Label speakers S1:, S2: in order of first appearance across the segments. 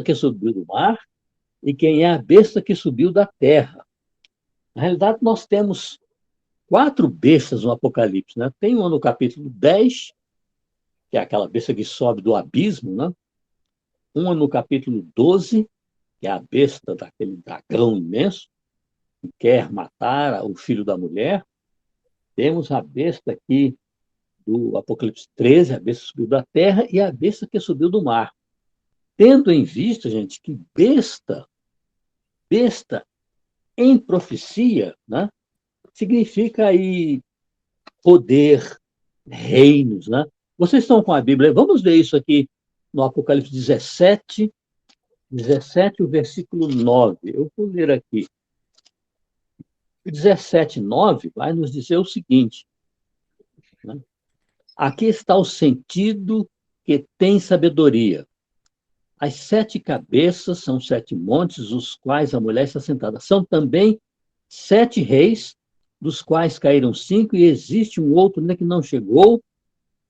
S1: que subiu do mar e quem é a besta que subiu da terra. Na realidade, nós temos 4 bestas no Apocalipse, né? Tem uma no capítulo 10, que é aquela besta que sobe do abismo, né? Uma no capítulo 12, que é a besta daquele dragão imenso, que quer matar o filho da mulher. Temos a besta aqui do Apocalipse 13, a besta que subiu da terra, e a besta que subiu do mar. Tendo em vista, gente, que besta em profecia, né, significa aí poder, reinos, né? Vocês estão com a Bíblia? Vamos ver isso aqui no Apocalipse 17, o versículo 9. Eu vou ler aqui. O 17, 9 vai nos dizer o seguinte, né? Aqui está o sentido que tem sabedoria. As 7 cabeças são 7 montes, os quais a mulher está sentada. São também 7 reis, dos quais caíram 5, e existe um outro ainda que não chegou,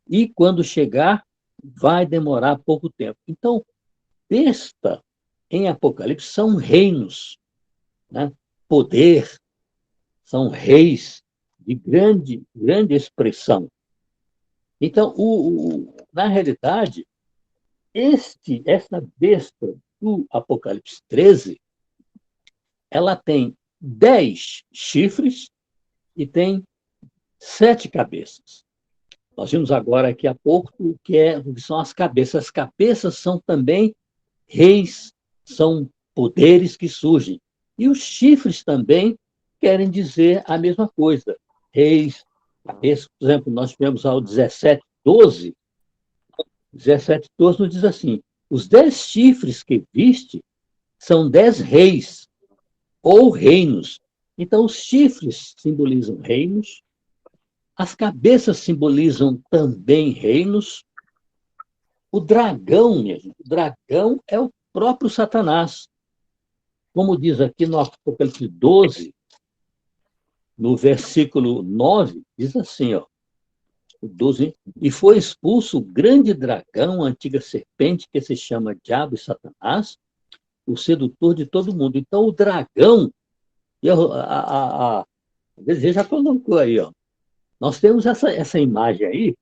S1: e quando chegar, vai demorar pouco tempo. Então, besta em Apocalipse são reinos, né? Poder, são reis de grande expressão. Então, na realidade, essa besta do Apocalipse 13, ela tem 10 chifres e tem 7 cabeças. Nós vimos agora aqui há pouco o que são as cabeças. As cabeças são também reis, são poderes que surgem. E os chifres também querem dizer a mesma coisa. Reis, cabeças. Por exemplo, nós tivemos ao 17:12. 17:12 nos diz assim: os 10 chifres que viste são 10 reis ou reinos. Então, os chifres simbolizam reinos, as cabeças simbolizam também reinos. O dragão, minha gente, o dragão é o próprio Satanás. Como diz aqui no Apocalipse 12, no versículo 9, diz assim, ó, o 12, e foi expulso o grande dragão, a antiga serpente, que se chama Diabo e Satanás, o sedutor de todo mundo. Então, o dragão, a DG já colocou aí, ó, nós temos essa imagem aí.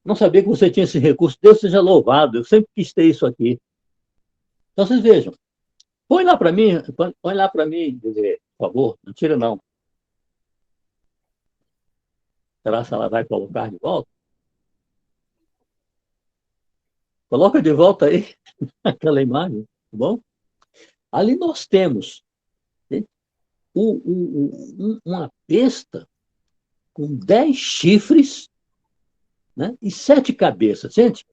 S1: Não sabia que você tinha esse recurso. Deus seja louvado. Eu sempre quis ter isso aqui. Então, vocês vejam. Põe lá para mim, dizer, por favor. Não tira, não. Será que ela vai colocar de volta? Coloca de volta aí aquela imagem, tá bom? Ali nós temos, né, uma besta com 10 chifres, né, e 7 cabeças. Gente,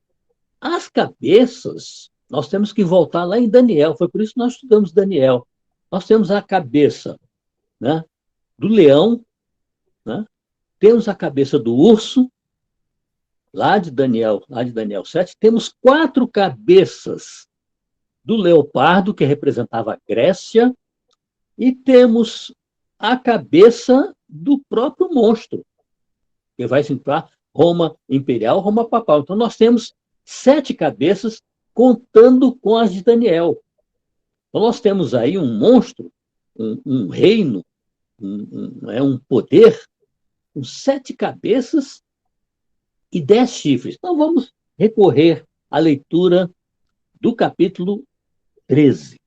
S1: as cabeças, nós temos que voltar lá em Daniel. Foi por isso que nós estudamos Daniel. Nós temos a cabeça, né, do leão, né? Temos a cabeça do urso, lá de Daniel 7. Temos 4 cabeças do leopardo, que representava a Grécia, e temos a cabeça do próprio monstro, que vai significar Roma imperial, Roma papal. Então, nós temos 7 cabeças, contando com as de Daniel. Então, nós temos aí um monstro, um reino, um poder, com 7 cabeças e 10 chifres. Então, vamos recorrer à leitura do capítulo 13.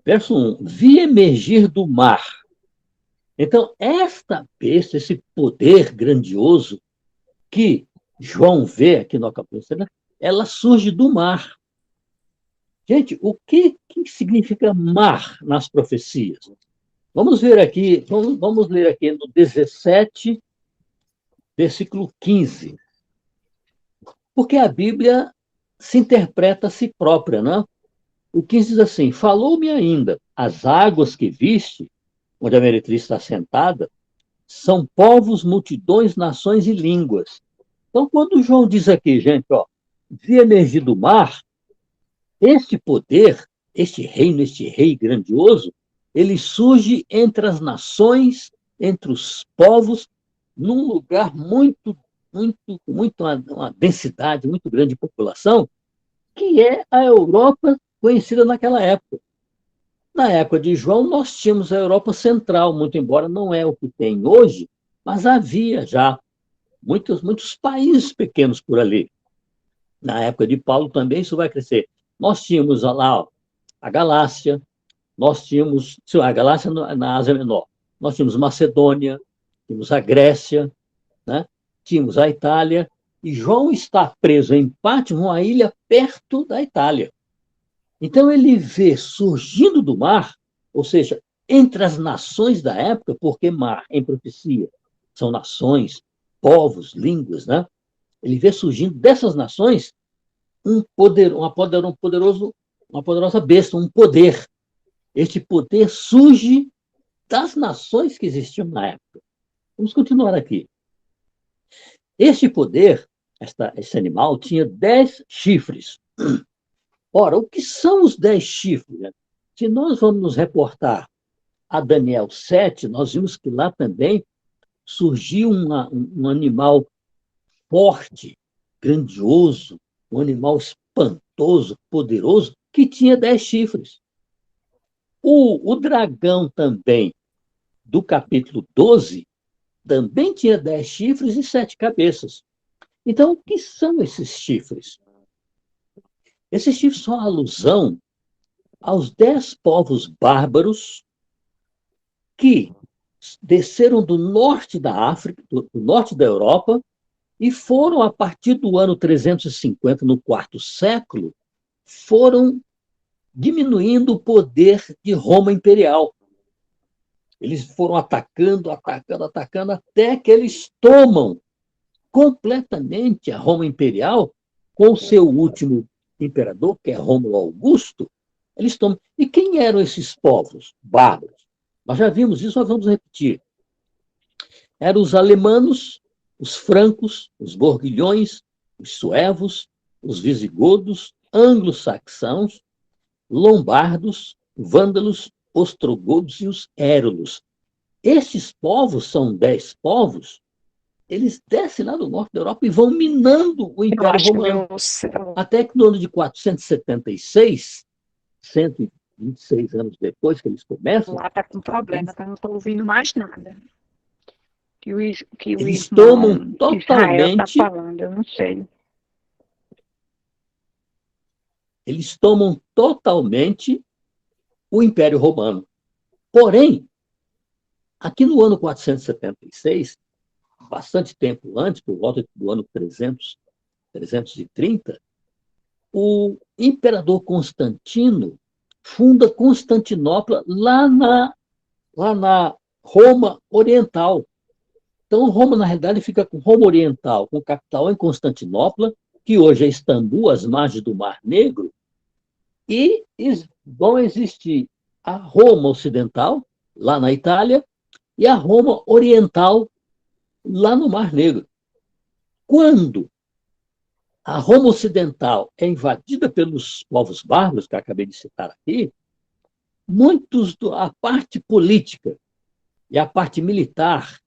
S1: Verso 1. Vi emergir do mar. Então, esta besta, esse poder grandioso que João vê aqui no capítulo, ela surge do mar. Gente, o que significa mar nas profecias? Vamos ver aqui, vamos ler aqui no 17, versículo 15. Porque a Bíblia se interpreta a si própria, não? O 15 diz assim: falou-me ainda, as águas que viste, onde a meretriz está sentada, são povos, multidões, nações e línguas. Então, quando João diz aqui, gente, ó, vi emergir do mar, este poder, este reino, este rei grandioso, ele surge entre as nações, entre os povos, num lugar muito, uma densidade muito grande de população, que é a Europa conhecida naquela época. Na época de João, nós tínhamos a Europa Central, muito embora não é o que tem hoje, mas havia já muitos países pequenos por ali. Na época de Paulo também isso vai crescer. Nós tínhamos lá a Galácia, nós tínhamos a Galácia na Ásia Menor, nós tínhamos Macedônia, tínhamos a Grécia, né? Tínhamos a Itália, e João está preso em Pátimo, uma ilha perto da Itália. Então ele vê surgindo do mar, ou seja, entre as nações da época, porque mar em profecia são nações, povos, línguas, né? Ele vê surgindo dessas nações uma poderosa besta, um poder. Este poder surge das nações que existiam na época. Vamos continuar aqui. Este poder, esse animal, tinha 10 chifres. Ora, o que são os 10 chifres? Se nós vamos nos reportar a Daniel 7, nós vimos que lá também surgiu um animal forte, grandioso, um animal espantoso, poderoso, que tinha 10 chifres. O dragão também, do capítulo 12, também tinha 10 chifres e 7 cabeças. Então, o que são esses chifres? Esses chifres são alusão aos 10 povos bárbaros que desceram do norte da África, do norte da Europa, e foram, a partir do ano 350, no quarto século, foram diminuindo o poder de Roma imperial. Eles foram atacando, até que eles tomam completamente a Roma imperial, com o seu último imperador, que é Rômulo Augusto. Eles tomam. E quem eram esses povos bárbaros? Nós já vimos isso, nós vamos repetir. Eram os alemanos, os francos, os borguilhões, os suevos, os visigodos, anglo-saxãos, lombardos, vândalos, ostrogodos e os érulos. Esses povos são 10 povos, eles descem lá do norte da Europa e vão minando o Império Romano. Até que no ano de 476, 126 anos depois que eles começam...
S2: Lá está com problema, que eu não estou ouvindo mais nada. Que o
S1: eles tomam totalmente...
S2: Israel está falando, eu não sei.
S1: Eles tomam totalmente o Império Romano. Porém, aqui no ano 476, bastante tempo antes, por volta do ano 330, o imperador Constantino funda Constantinopla lá na Roma Oriental. Então, Roma, na realidade, fica com Roma Oriental, com capital em Constantinopla, que hoje é Istambul, às margens do Mar Negro, e vão existir a Roma Ocidental, lá na Itália, e a Roma Oriental, lá no Mar Negro. Quando a Roma Ocidental é invadida pelos povos bárbaros, que eu acabei de citar aqui, a parte política e a parte militar,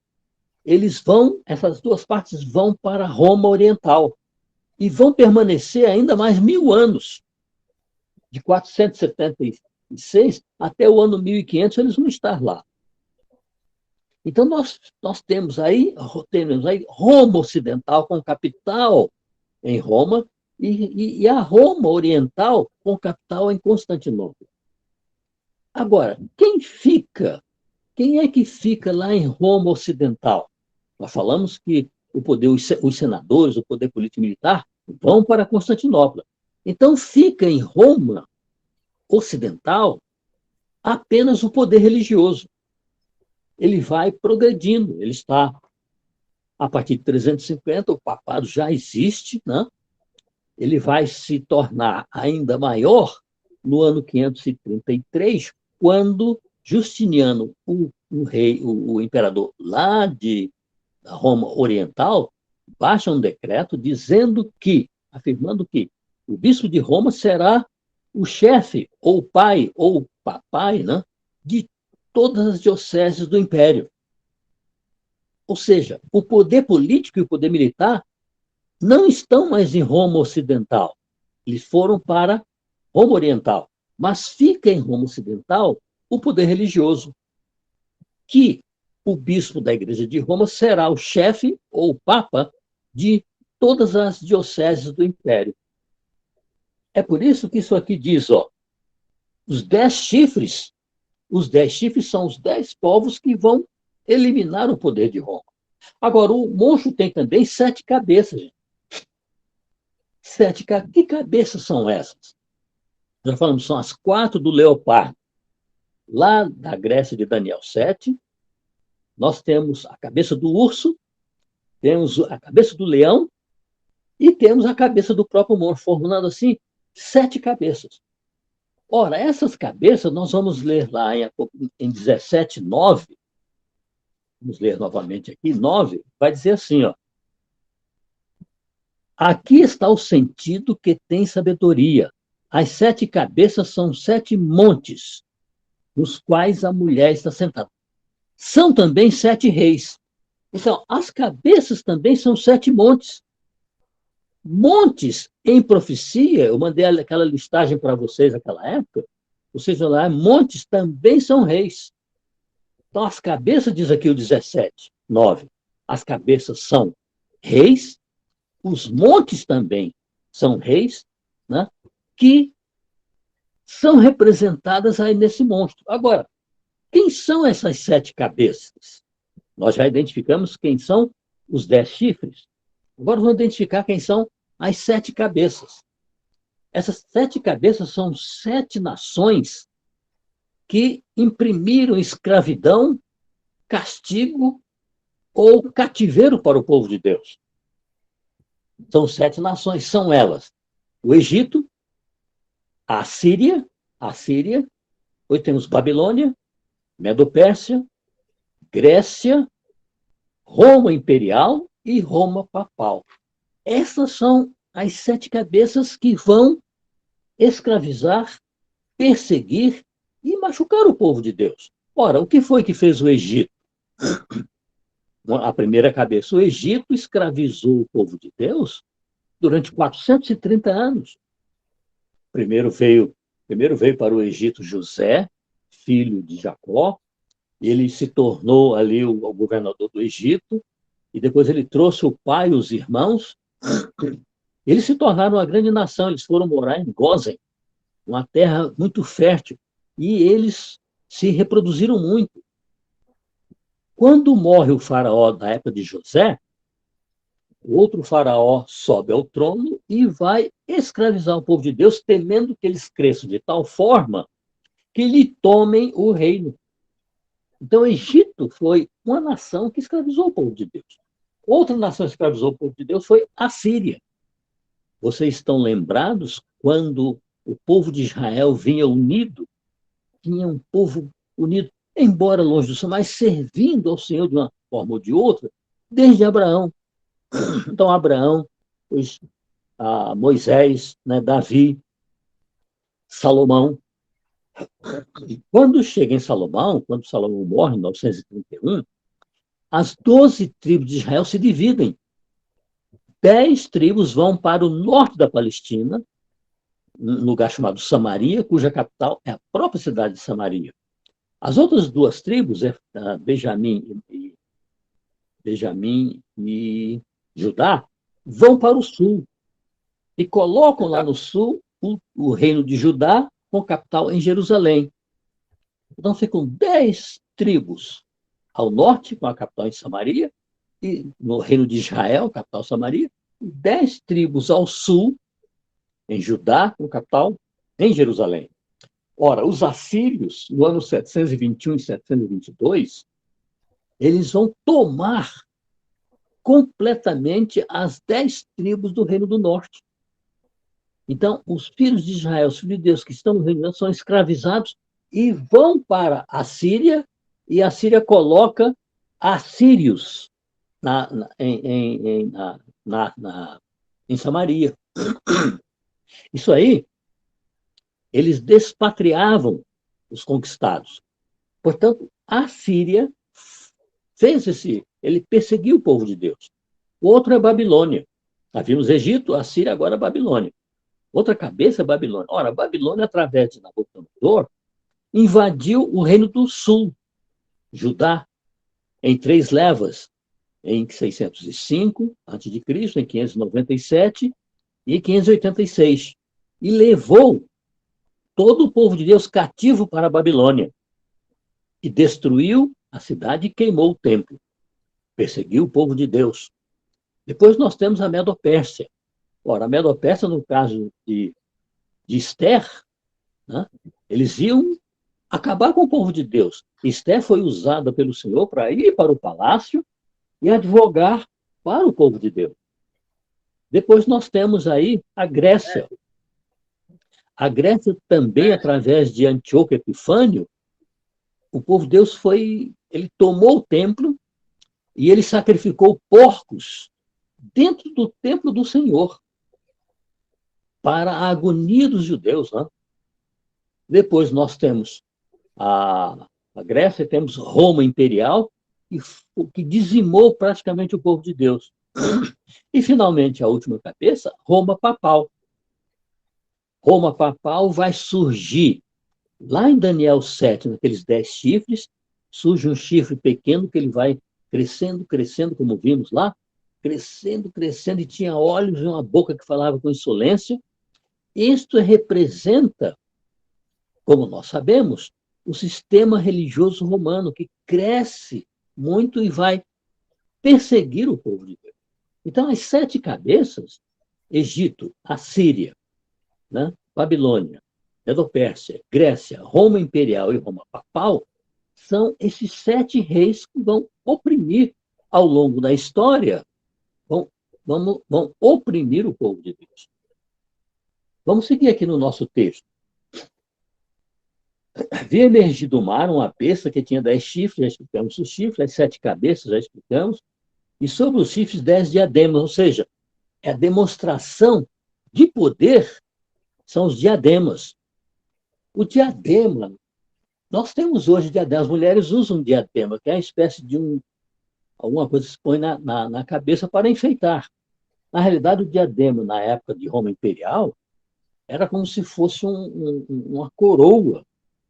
S1: essas duas partes vão para a Roma Oriental e vão permanecer ainda mais 1000 anos. De 476 até o ano 1500, eles vão estar lá. Então, nós temos aí Roma Ocidental com capital em Roma e a Roma Oriental com capital em Constantinopla. Agora, quem é que fica lá em Roma Ocidental? Nós falamos que os senadores, o poder político e militar, vão para Constantinopla. Então, fica em Roma Ocidental apenas o poder religioso. Ele vai progredindo, ele está, a partir de 350, o papado já existe, né? Ele vai se tornar ainda maior no ano 533, quando Justiniano, o rei, o imperador lá de Roma Oriental, baixa um decreto afirmando que o bispo de Roma será o chefe, ou pai, ou papai, né, de todas as dioceses do império. Ou seja, o poder político e o poder militar não estão mais em Roma Ocidental. Eles foram para Roma Oriental. Mas fica em Roma Ocidental o poder religioso, que o bispo da Igreja de Roma será o chefe ou o papa de todas as dioceses do império. É por isso que isso aqui diz, ó, os 10 chifres são os 10 povos que vão eliminar o poder de Roma. Agora, o monstro tem também 7 cabeças. Gente. Que cabeças são essas? Já falamos, são as 4 do leopardo. Lá da Grécia de Daniel 7, nós temos a cabeça do urso, temos a cabeça do leão e temos a cabeça do próprio monstro, formando assim 7 cabeças. Ora, essas cabeças nós vamos ler lá em 17:9, vamos ler novamente aqui, 9, vai dizer assim, ó. Aqui está o sentido que tem sabedoria. As 7 cabeças são 7 montes, nos quais a mulher está sentada. São também 7 reis. Então, as cabeças também são 7 montes. Montes em profecia, eu mandei aquela listagem para vocês naquela época, vocês vão lá, montes também são reis. Então, as cabeças, diz aqui o 17:9, as cabeças são reis, os montes também são reis, né, que são representadas aí nesse monstro. Agora, quem são essas 7 cabeças? Nós já identificamos quem são os 10 chifres. Agora vamos identificar quem são as 7 cabeças. Essas 7 cabeças são 7 nações que imprimiram escravidão, castigo ou cativeiro para o povo de Deus. São 7 nações, são elas: o Egito, a Síria, hoje temos Babilônia, Medo-Pérsia, Grécia, Roma Imperial e Roma Papal. Essas são as 7 cabeças que vão escravizar, perseguir e machucar o povo de Deus. Ora, o que foi que fez o Egito? A primeira cabeça, o Egito escravizou o povo de Deus durante 430 anos. Primeiro veio para o Egito José, filho de Jacó. Ele se tornou ali o governador do Egito, e depois ele trouxe o pai e os irmãos. Eles se tornaram uma grande nação, eles foram morar em Gósen, uma terra muito fértil, e eles se reproduziram muito. Quando morre o faraó da época de José, o outro faraó sobe ao trono e vai escravizar o povo de Deus, temendo que eles cresçam de tal forma que lhe tomem o reino. Então, o Egito foi uma nação que escravizou o povo de Deus. Outra nação que escravizou o povo de Deus foi a Síria. Vocês estão lembrados quando o povo de Israel vinha unido? Tinha um povo unido, embora longe do Senhor, mas servindo ao Senhor de uma forma ou de outra, desde Abraão. Então, Abraão, Moisés, né, Davi, Salomão. Quando chega em Salomão, quando Salomão morre em 931, as 12 tribos de Israel se dividem. 10 tribos vão para o norte da Palestina, um lugar chamado Samaria, cuja capital é a própria cidade de Samaria. As outras 2 tribos, Benjamim e Judá, vão para o sul e colocam lá no sul o reino de Judá com capital em Jerusalém. Então ficam 10 tribos ao norte, com a capital em Samaria, e no reino de Israel, capital Samaria, 10 tribos ao sul, em Judá, com capital em Jerusalém. Ora, os assírios, no ano 721 e 722, eles vão tomar completamente as 10 tribos do Reino do Norte. Então, os filhos de Israel, os filhos de Deus que estão no Reino do Norte, são escravizados e vão para a Síria, e a Síria coloca assírios em Samaria. Isso aí, eles despatriavam os conquistados. Portanto, a Síria ele perseguiu o povo de Deus. O outro é Babilônia. Nós vimos Egito, a Síria, agora a Babilônia. Outra cabeça é Babilônia. Ora, Babilônia, através de Nabucodonosor, invadiu o reino do sul, Judá, em 3 levas, em 605 a.C., em 597 e 586, e levou todo o povo de Deus cativo para a Babilônia, e destruiu a cidade e queimou o templo, perseguiu o povo de Deus. Depois nós temos a Medo-Pérsia. Ora, a Medo-Pérsia, no caso de Esther, né, eles iam acabar com o povo de Deus. Esther foi usada pelo Senhor para ir para o palácio e advogar para o povo de Deus. Depois nós temos aí a Grécia. A Grécia também, através de Antíoco Epifânio, o povo de Deus ele tomou o templo e ele sacrificou porcos dentro do templo do Senhor para a agonia dos judeus. Né? Depois nós temos a Grécia, temos Roma imperial, que dizimou praticamente o povo de Deus. E, finalmente, a última cabeça, Roma papal. Roma papal vai surgir lá em Daniel 7, naqueles 10 chifres, surge um chifre pequeno que ele vai crescendo, crescendo, como vimos lá, crescendo, crescendo, e tinha olhos e uma boca que falava com insolência. Isto representa, como nós sabemos, o sistema religioso romano, que cresce muito e vai perseguir o povo de Deus. Então, as 7 cabeças, Egito, Assíria, né, Babilônia, Medo-Pérsia, Grécia, Roma imperial e Roma papal, são esses 7 reis que vão oprimir ao longo da história, vão oprimir o povo de Deus. Vamos seguir aqui no nosso texto. Vi emergir do mar uma besta que tinha 10 chifres, já explicamos os chifres, as 7 cabeças, já explicamos, e sobre os chifres 10 diademas, ou seja, é a demonstração de poder, são os diademas. O diadema, nós temos hoje diadema, as mulheres usam diadema, que é uma espécie de alguma coisa que se põe na cabeça para enfeitar. Na realidade, o diadema, na época de Roma Imperial, era como se fosse uma coroa,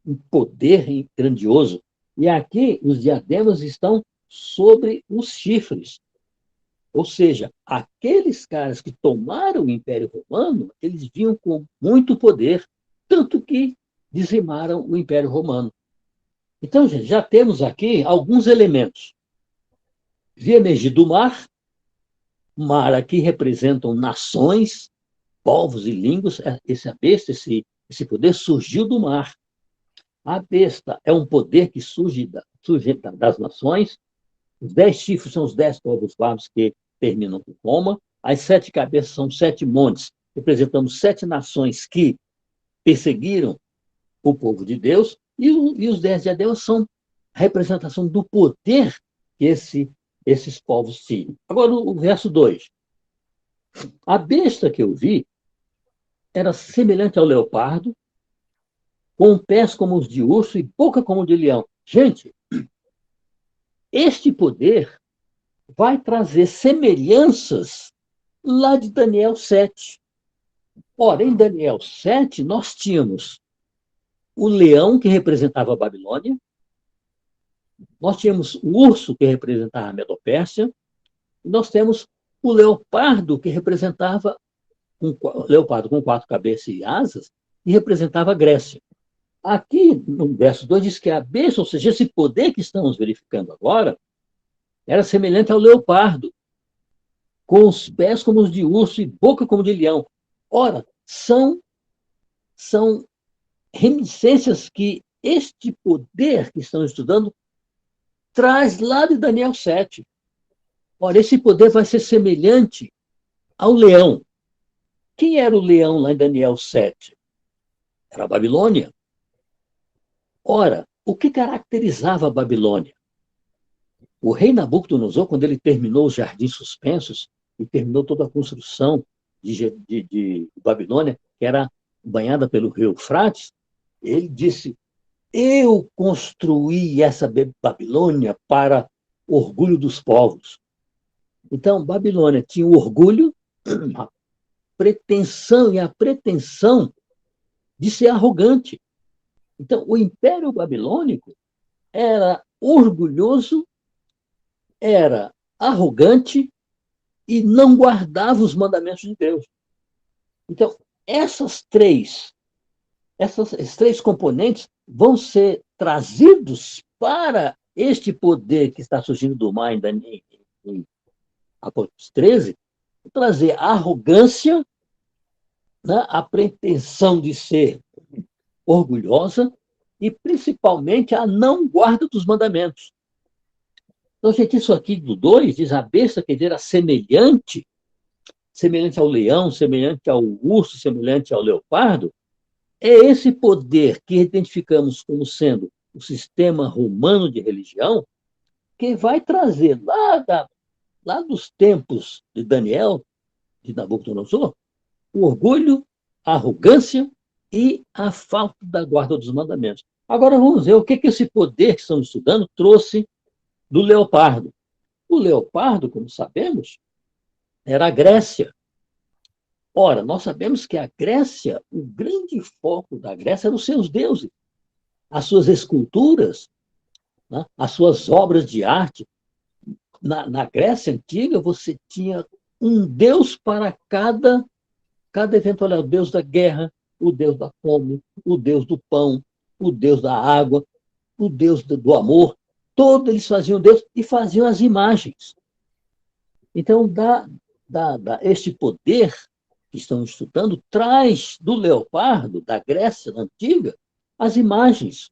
S1: um poder grandioso. E aqui, os diademas estão sobre os chifres. Ou seja, aqueles caras que tomaram o Império Romano, eles vinham com muito poder, tanto que dizimaram o Império Romano. Então, gente, já temos aqui alguns elementos. Vi emergir do mar aqui representam nações, povos e línguas. Essa besta, esse poder surgiu do mar. A besta é um poder que surge das nações. Os 10 chifres são os 10 povos bárbaros que terminam com Roma. As 7 cabeças são 7 montes, representando 7 nações que perseguiram o povo de Deus. E os 10 diademas são a representação do poder que esses povos tinham. Agora, o verso 2. A besta que eu vi era semelhante ao leopardo, com pés como os de urso e boca como de leão. Gente, este poder vai trazer semelhanças lá de Daniel 7. Ora, em Daniel 7, nós tínhamos o leão, que representava a Babilônia, nós tínhamos o urso, que representava a Medo-Pérsia, e nós temos o leopardo, que representava leopardo com 4 cabeças e asas, e representava a Grécia. Aqui, no verso 2, diz que a besta, ou seja, esse poder que estamos verificando agora, era semelhante ao leopardo, com os pés como os de urso e boca como de leão. Ora, são reminiscências que este poder que estão estudando traz lá de Daniel 7. Ora, esse poder vai ser semelhante ao leão. Quem era o leão lá em Daniel 7? Era a Babilônia. Ora, o que caracterizava a Babilônia? O rei Nabucodonosor, quando ele terminou os jardins suspensos e terminou toda a construção de Babilônia, que era banhada pelo rio Eufrates, ele disse: eu construí essa Babilônia para orgulho dos povos. Então, Babilônia tinha o orgulho, pretensão e a pretensão de ser arrogante. Então, o Império Babilônico era orgulhoso, era arrogante e não guardava os mandamentos de Deus. Então, esses três componentes vão ser trazidos para este poder que está surgindo do mar em Apocalipse 13, trazer a arrogância, né, a pretensão de ser orgulhosa e, principalmente, a não guarda dos mandamentos. Então, gente, isso aqui do 2 diz a besta que era semelhante ao leão, semelhante ao urso, semelhante ao leopardo, é esse poder que identificamos como sendo o sistema romano de religião que vai trazer lá dos tempos de Daniel, de Nabucodonosor, o orgulho, a arrogância e a falta da guarda dos mandamentos. Agora vamos ver o que esse poder que estamos estudando trouxe do leopardo. O leopardo, como sabemos, era a Grécia. Ora, nós sabemos que a Grécia, o grande foco da Grécia eram os seus deuses, as suas esculturas, né, as suas obras de arte. Na Grécia Antiga, você tinha um deus para cada eventualidade. O deus da guerra, o deus da fome, o deus do pão, o deus da água, o deus do amor. Todos eles faziam Deus e faziam as imagens. Então, este poder que estão estudando traz do leopardo, da Grécia Antiga, as imagens.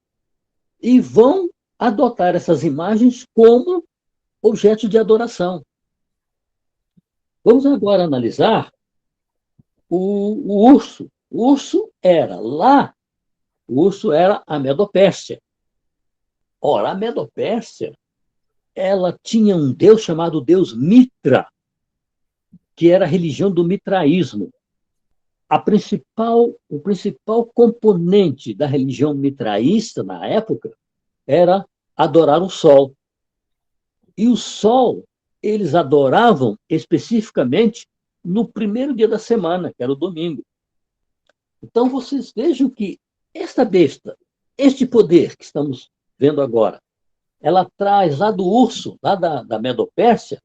S1: E vão adotar essas imagens como objetos de adoração. Vamos agora analisar o urso. O urso era a Medopérsia. Ora, a Medopérsia, ela tinha um deus chamado Deus Mitra, que era a religião do mitraísmo. O principal componente da religião mitraísta na época era adorar o sol. E o sol, eles adoravam especificamente no primeiro dia da semana, que era o domingo. Então, vocês vejam que esta besta, este poder que estamos vendo agora, ela traz lá do urso, lá da Medopérsia,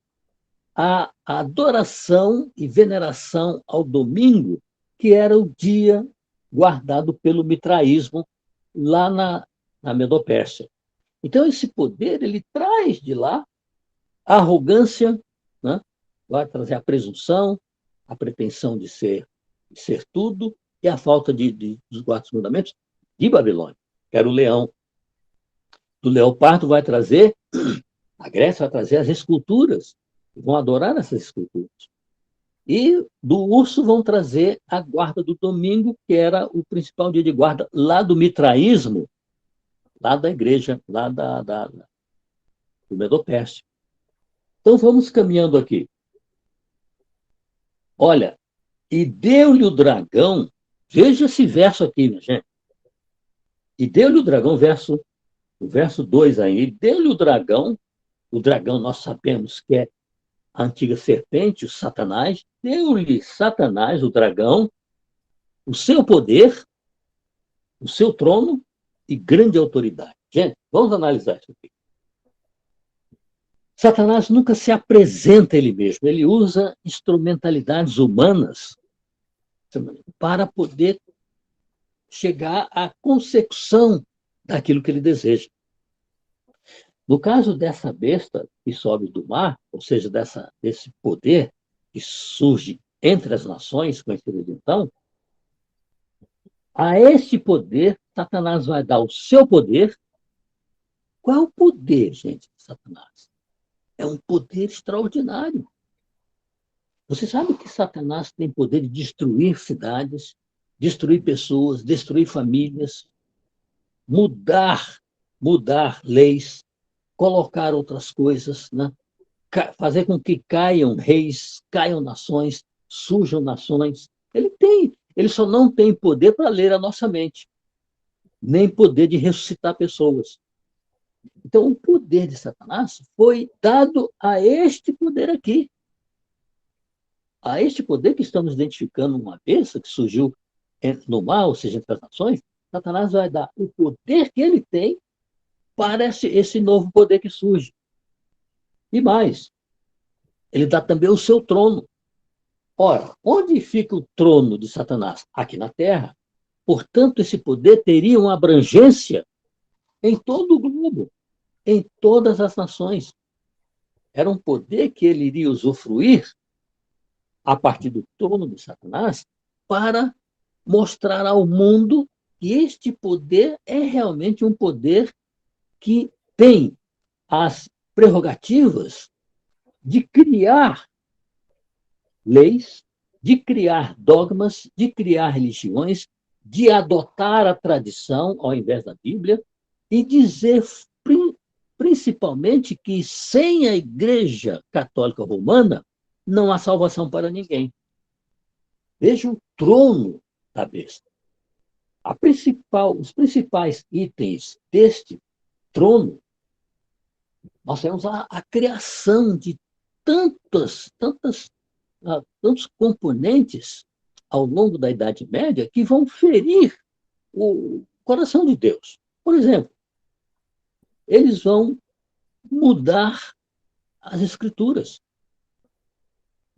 S1: a adoração e veneração ao domingo, que era o dia guardado pelo mitraísmo lá na Medopérsia. Então, esse poder, ele traz de lá a arrogância, né? Vai trazer a presunção, a pretensão de ser tudo, e a falta dos quatro mandamentos de Babilônia, que era o leão. Do leopardo vai trazer, a Grécia vai trazer as esculturas, vão adorar essas esculturas. E do urso vão trazer a guarda do domingo, que era o principal dia de guarda lá do mitraísmo, lá da igreja, lá do Medopérsia. Então, vamos caminhando aqui. Olha, e deu-lhe o dragão, veja esse verso aqui, minha gente. E deu-lhe o dragão, o verso 2 aí, e deu-lhe o dragão nós sabemos que é a antiga serpente, o Satanás, deu-lhe Satanás, o dragão, o seu poder, o seu trono e grande autoridade. Gente, vamos analisar isso aqui. Satanás nunca se apresenta ele mesmo, ele usa instrumentalidades humanas para poder chegar à consecução daquilo que ele deseja. No caso dessa besta que sobe do mar, ou seja, desse poder que surge entre as nações conhecidas então, a este poder, Satanás vai dar o seu poder. Qual é o poder, gente, de Satanás? É um poder extraordinário. Você sabe que Satanás tem poder de destruir cidades, destruir pessoas, destruir famílias, mudar leis, colocar outras coisas, né? Fazer com que caiam reis, caiam nações, surjam nações. Ele só não tem poder para ler a nossa mente, nem poder de ressuscitar pessoas. Então, o poder de Satanás foi dado a este poder aqui. a este poder que estamos identificando uma besta que surgiu no mar, ou seja, entre as nações, Satanás vai dar o poder que ele tem para esse novo poder que surge. E mais, ele dá também o seu trono. Ora, onde fica o trono de Satanás? Aqui na Terra. Portanto, esse poder teria uma abrangência em todo o globo, em todas as nações. Era um poder que ele iria usufruir a partir do trono de Satanás para mostrar ao mundo que este poder é realmente um poder que tem as prerrogativas de criar leis, de criar dogmas, de criar religiões, de adotar a tradição ao invés da Bíblia e dizer principalmente que sem a Igreja Católica Romana não há salvação para ninguém. Veja o trono da besta. Os principais itens deste trono, nós temos a criação de tantos componentes ao longo da Idade Média que vão ferir o coração de Deus. Por exemplo, eles vão mudar as escrituras.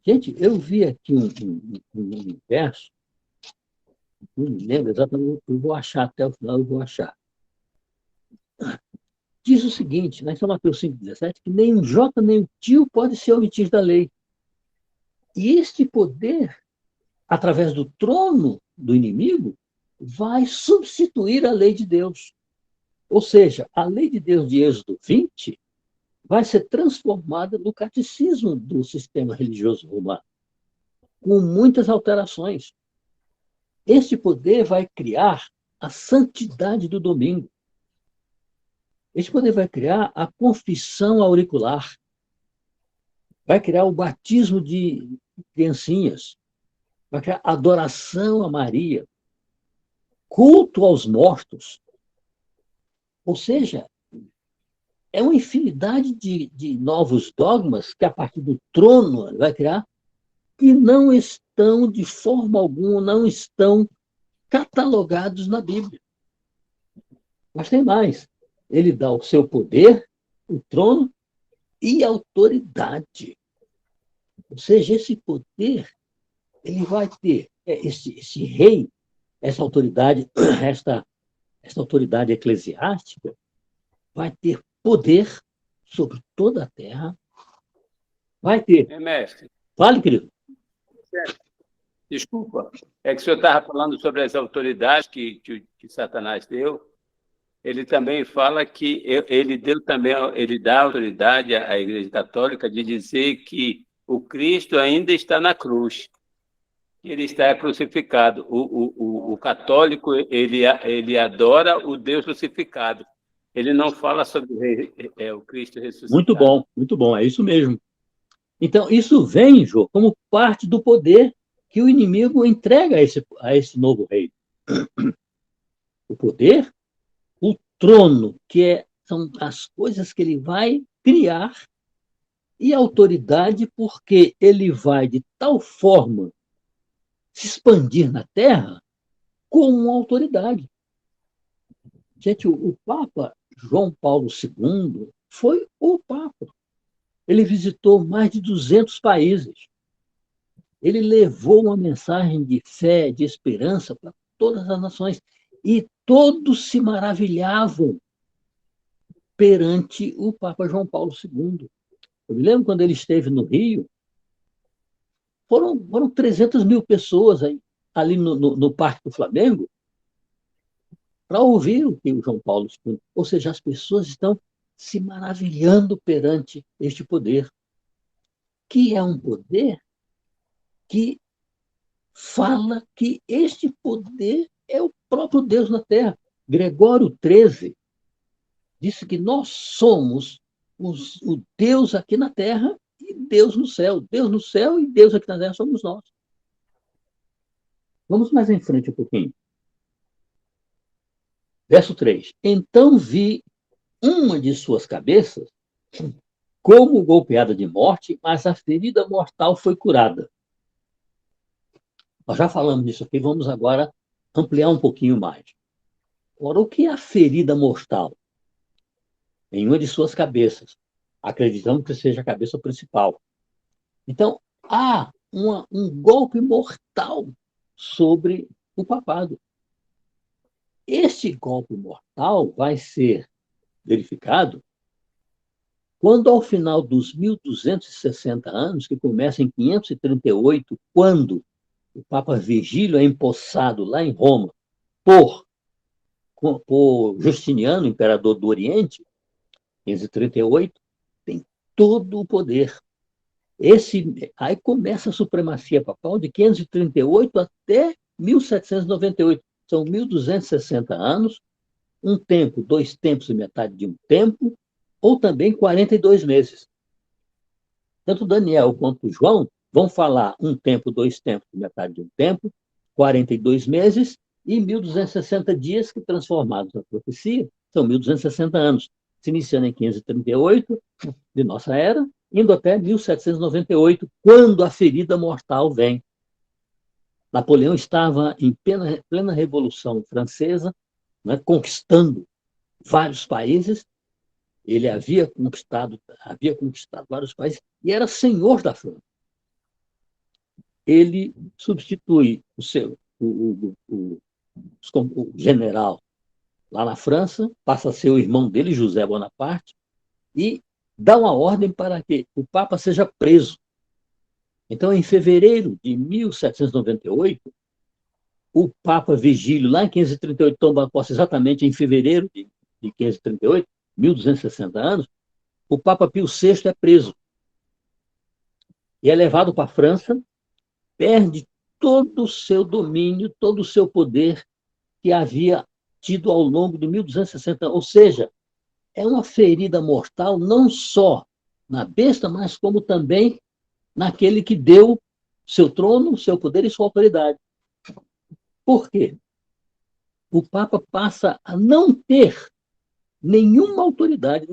S1: Gente, eu vi aqui um verso, não me lembro exatamente, eu vou achar até o final, eu vou achar. Diz o seguinte, na São Mateus 5,17, que nem um jota nem um tio pode ser omitir da lei. E este poder, através do trono do inimigo, vai substituir a lei de Deus. Ou seja, a lei de Deus de Êxodo 20 vai ser transformada no catecismo do sistema religioso romano, com muitas alterações. Este poder vai criar a santidade do domingo. Este poder vai criar a confissão auricular. Vai criar o batismo de criancinhas. Vai criar adoração a Maria. Culto aos mortos. Ou seja, é uma infinidade de novos dogmas que, a partir do trono, vai criar, que não estão, de forma alguma, não estão catalogados na Bíblia. Mas tem mais. Ele dá o seu poder, o trono e autoridade. Ou seja, esse poder, ele vai ter esse rei, essa autoridade, esta autoridade eclesiástica, vai ter poder sobre toda a terra, vai ter...
S3: Mestre.
S1: Fale, querido.
S3: Desculpa, é que o senhor estava falando sobre as autoridades que Satanás deu. Ele também fala que ele dá autoridade à Igreja Católica de dizer que o Cristo ainda está na cruz, ele está crucificado. O católico ele adora o Deus crucificado. Ele não fala sobre o Cristo ressuscitado.
S1: Muito bom, é isso mesmo. Então, isso vem, Jô, como parte do poder que o inimigo entrega a esse novo rei. O poder, o trono, que são as coisas que ele vai criar, e a autoridade, porque ele vai de tal forma se expandir na Terra como autoridade. Gente, o Papa João Paulo II foi o Papa. Ele visitou mais de 200 países. Ele levou uma mensagem de fé, de esperança para todas as nações. E todos se maravilhavam perante o Papa João Paulo II. Eu me lembro quando ele esteve no Rio, foram 300 mil pessoas ali no Parque do Flamengo para ouvir o que o João Paulo II. Ou seja, as pessoas estão se maravilhando perante este poder, que é um poder que fala que este poder é o próprio Deus na Terra. Gregório XIII disse que nós somos o Deus aqui na Terra e Deus no céu. Deus no céu e Deus aqui na Terra somos nós. Vamos mais em frente um pouquinho. Verso 3. Então vi uma de suas cabeças como golpeada de morte, mas a ferida mortal foi curada. Nós já falamos disso aqui, vamos agora ampliar um pouquinho mais. Ora, o que é a ferida mortal? Em uma de suas cabeças. Acreditamos que seja a cabeça principal. Então, há um golpe mortal sobre o papado. Este golpe mortal vai ser verificado quando, ao final dos 1260 anos, que começa em 538, quando o Papa Virgílio é empossado lá em Roma por Justiniano, imperador do Oriente, 538, tem todo o poder. Aí começa a supremacia papal de 538 até 1798. São 1260 anos, um tempo, 2 tempos e metade de um tempo, ou também 42 meses. Tanto Daniel quanto João vão falar um tempo, 2 tempos e metade de um tempo, 42 meses e 1260 dias, que transformados na profecia, são 1260 anos, se iniciando em 538 de nossa era, indo até 1798, quando a ferida mortal vem. Napoleão estava em plena Revolução Francesa, né, conquistando vários países. Ele havia conquistado vários países e era senhor da França. Ele substitui o general lá na França, passa a ser o irmão dele, José Bonaparte, e dá uma ordem para que o Papa seja preso. Então, em fevereiro de 1798, o Papa Vigílio, lá em 538, toma posse exatamente em fevereiro de 538, 1260 anos, o Papa Pio VI é preso. E é levado para a França, perde todo o seu domínio, todo o seu poder que havia tido ao longo de 1260 anos. Ou seja, é uma ferida mortal não só na besta, mas como também naquele que deu seu trono, seu poder e sua autoridade. Por quê? O Papa passa a não ter nenhuma autoridade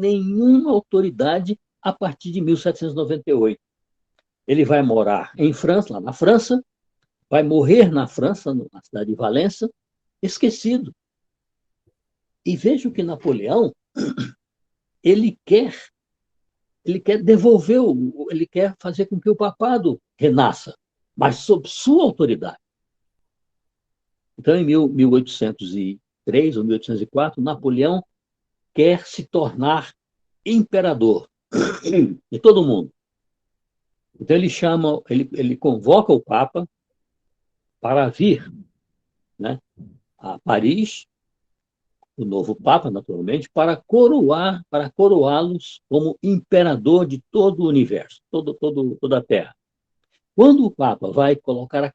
S1: a partir de 1798. Ele vai morar em França, lá na França, vai morrer na França, na cidade de Valença, esquecido. E veja que Napoleão, ele quer devolver, ele quer fazer com que o papado renasça, mas sob sua autoridade. Então, em 1803 ou 1804, Napoleão quer se tornar imperador de todo mundo. Então, ele convoca o Papa para vir, né, a Paris, o novo Papa, naturalmente, para coroá-los como imperador de todo o universo, toda a Terra. Quando o Papa vai colocar a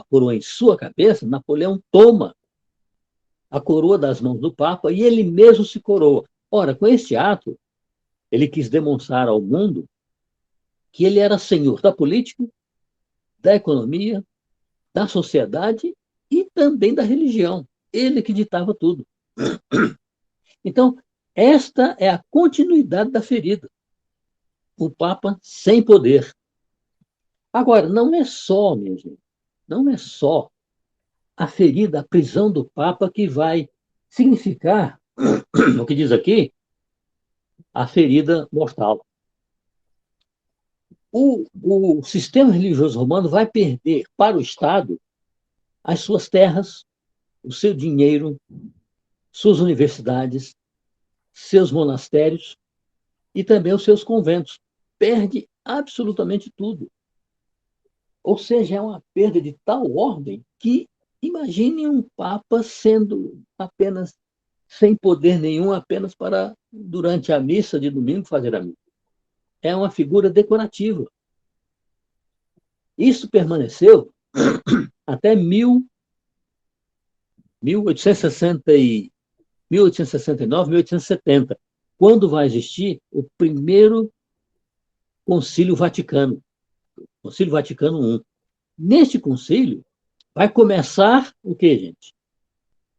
S1: coroa em sua cabeça, Napoleão toma a coroa das mãos do Papa e ele mesmo se coroa. Ora, com este ato, ele quis demonstrar ao mundo que ele era senhor da política, da economia, da sociedade e também da religião. Ele que ditava tudo. Então, esta é a continuidade da ferida. O Papa sem poder. Agora, não é só, minha gente, não é só a ferida, a prisão do Papa que vai significar, o que diz aqui, a ferida mortal. O sistema religioso romano vai perder para o Estado as suas terras, o seu dinheiro, suas universidades, seus monastérios e também os seus conventos. Perde absolutamente tudo. Ou seja, é uma perda de tal ordem que imagine um Papa sendo apenas sem poder nenhum, apenas para, durante a missa de domingo, fazer a missa. É uma figura decorativa. Isso permaneceu até 1869, 1870, quando vai existir o primeiro Concílio Vaticano, Concílio Vaticano I. Neste concílio, vai começar o quê, gente?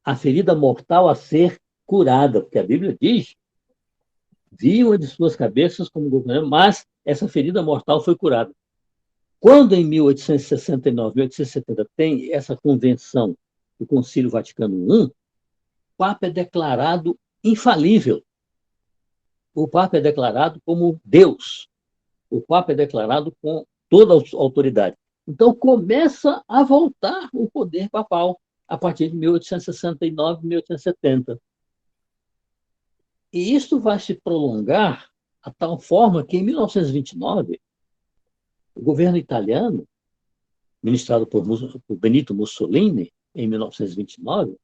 S1: A ferida mortal a ser curada, porque a Bíblia diz: vi uma de suas cabeças como governante, mas essa ferida mortal foi curada. Quando, em 1869, 1870, tem essa convenção do Concílio Vaticano I, o Papa é declarado infalível. O Papa é declarado como Deus. O Papa é declarado com toda a autoridade. Então, começa a voltar o poder papal a partir de 1869, 1870. E isso vai se prolongar a tal forma que, em 1929, o governo italiano, ministrado por Benito Mussolini, em 1929,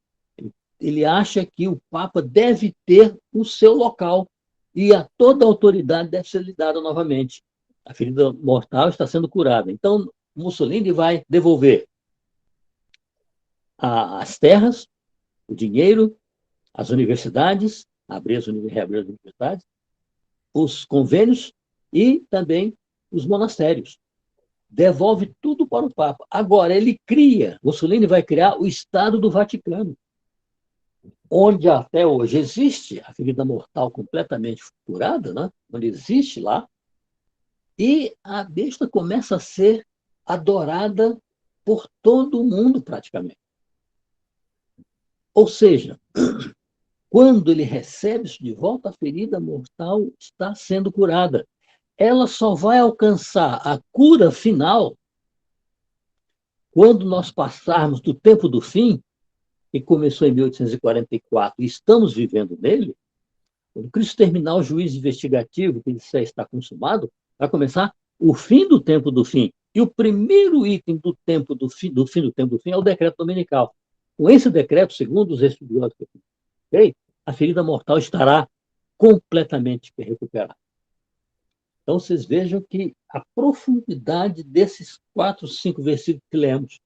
S1: ele acha que o Papa deve ter o seu local e a toda a autoridade deve ser lhe dada novamente. A ferida mortal está sendo curada. Então, Mussolini vai devolver as terras, o dinheiro, as universidades, reabrir as universidades, os convênios e também os monastérios. Devolve tudo para o Papa. Agora, Mussolini vai criar o Estado do Vaticano, onde até hoje existe a ferida mortal completamente curada, né? Onde existe lá, e a besta começa a ser adorada por todo o mundo, praticamente. Ou seja, quando ele recebe isso de volta, a ferida mortal está sendo curada. Ela só vai alcançar a cura final quando nós passarmos do tempo do fim, que começou em 1844, e estamos vivendo nele. Quando Cristo terminar o juízo investigativo, que ele já está consumado, vai começar o fim do tempo do fim. E o primeiro item do tempo do fim do tempo do fim é o decreto dominical. Com esse decreto, segundo os estudiosos, a ferida mortal estará completamente recuperada. Então, vocês vejam que a profundidade desses 4, 5 versículos que lemos,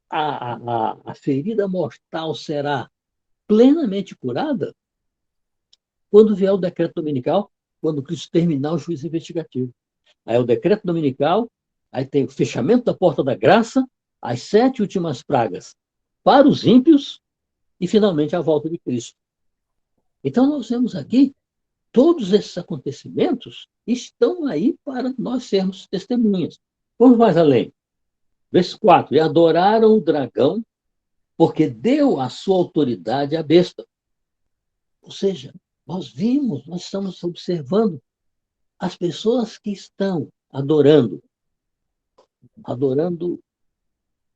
S1: a ferida mortal será plenamente curada quando vier o decreto dominical, quando Cristo terminar o juízo investigativo. Aí o decreto dominical, aí tem o fechamento da porta da graça, as 7 últimas pragas para os ímpios e, finalmente, a volta de Cristo. Então, nós vemos aqui todos esses acontecimentos estão aí para nós sermos testemunhas. Vamos mais além. Verso 4. E adoraram o dragão, porque deu a sua autoridade à besta. Ou seja, nós estamos observando as pessoas que estão adorando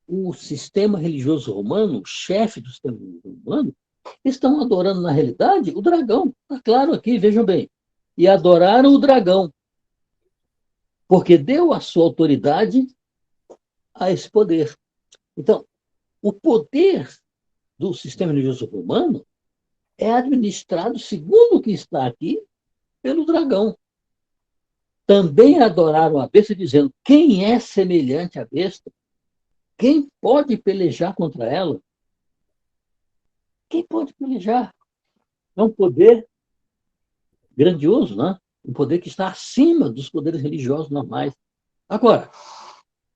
S1: o sistema religioso romano, o chefe do sistema religioso romano, estão adorando, na realidade, o dragão. Está claro aqui, vejam bem. E adoraram o dragão, porque deu a sua autoridade a esse poder. Então, o poder do sistema religioso romano é administrado, segundo o que está aqui, pelo dragão. Também adoraram a besta, dizendo: quem é semelhante à besta? Quem pode pelejar contra ela? Quem pode pelejar? É um poder grandioso, né? Um poder que está acima dos poderes religiosos normais. Agora,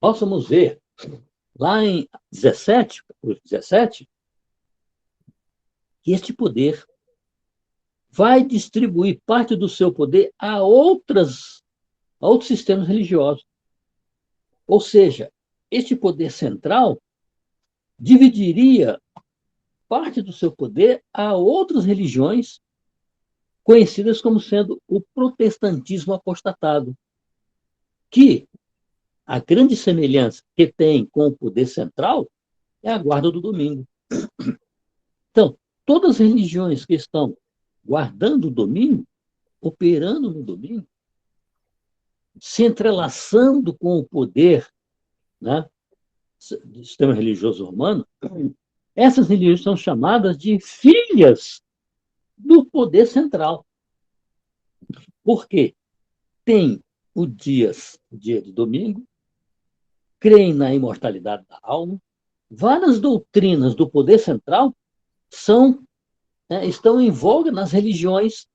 S1: nós vamos ver lá em 17, que este poder vai distribuir parte do seu poder a outros sistemas religiosos. Ou seja, este poder central dividiria parte do seu poder a outras religiões conhecidas como sendo o protestantismo apostatado, que a grande semelhança que tem com o poder central é a guarda do domingo. Então, todas as religiões que estão guardando o domingo, operando no domingo, se entrelaçando com o poder, né, do sistema religioso romano, essas religiões são chamadas de filhas do poder central. Por quê? Tem o dia de domingo, creem na imortalidade da alma, várias doutrinas do poder central estão em voga nas religiões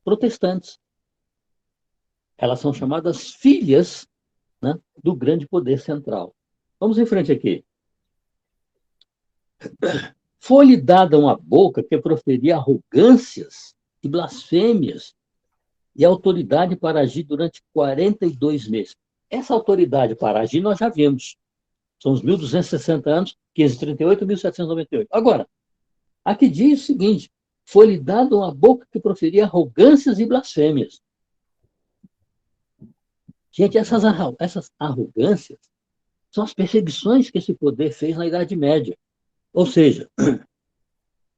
S1: protestantes. Elas são chamadas filhas, né, do grande poder central. Vamos em frente aqui. Foi-lhe dada uma boca que proferia arrogâncias e blasfêmias e autoridade para agir durante 42 meses. essa autoridade para agir nós já vimos. São os 1.260 anos, 538 e 1798. Agora, aqui diz o seguinte: foi-lhe dado uma boca que proferia arrogâncias e blasfêmias. Gente, essas arrogâncias são as perseguições que esse poder fez na Idade Média. Ou seja,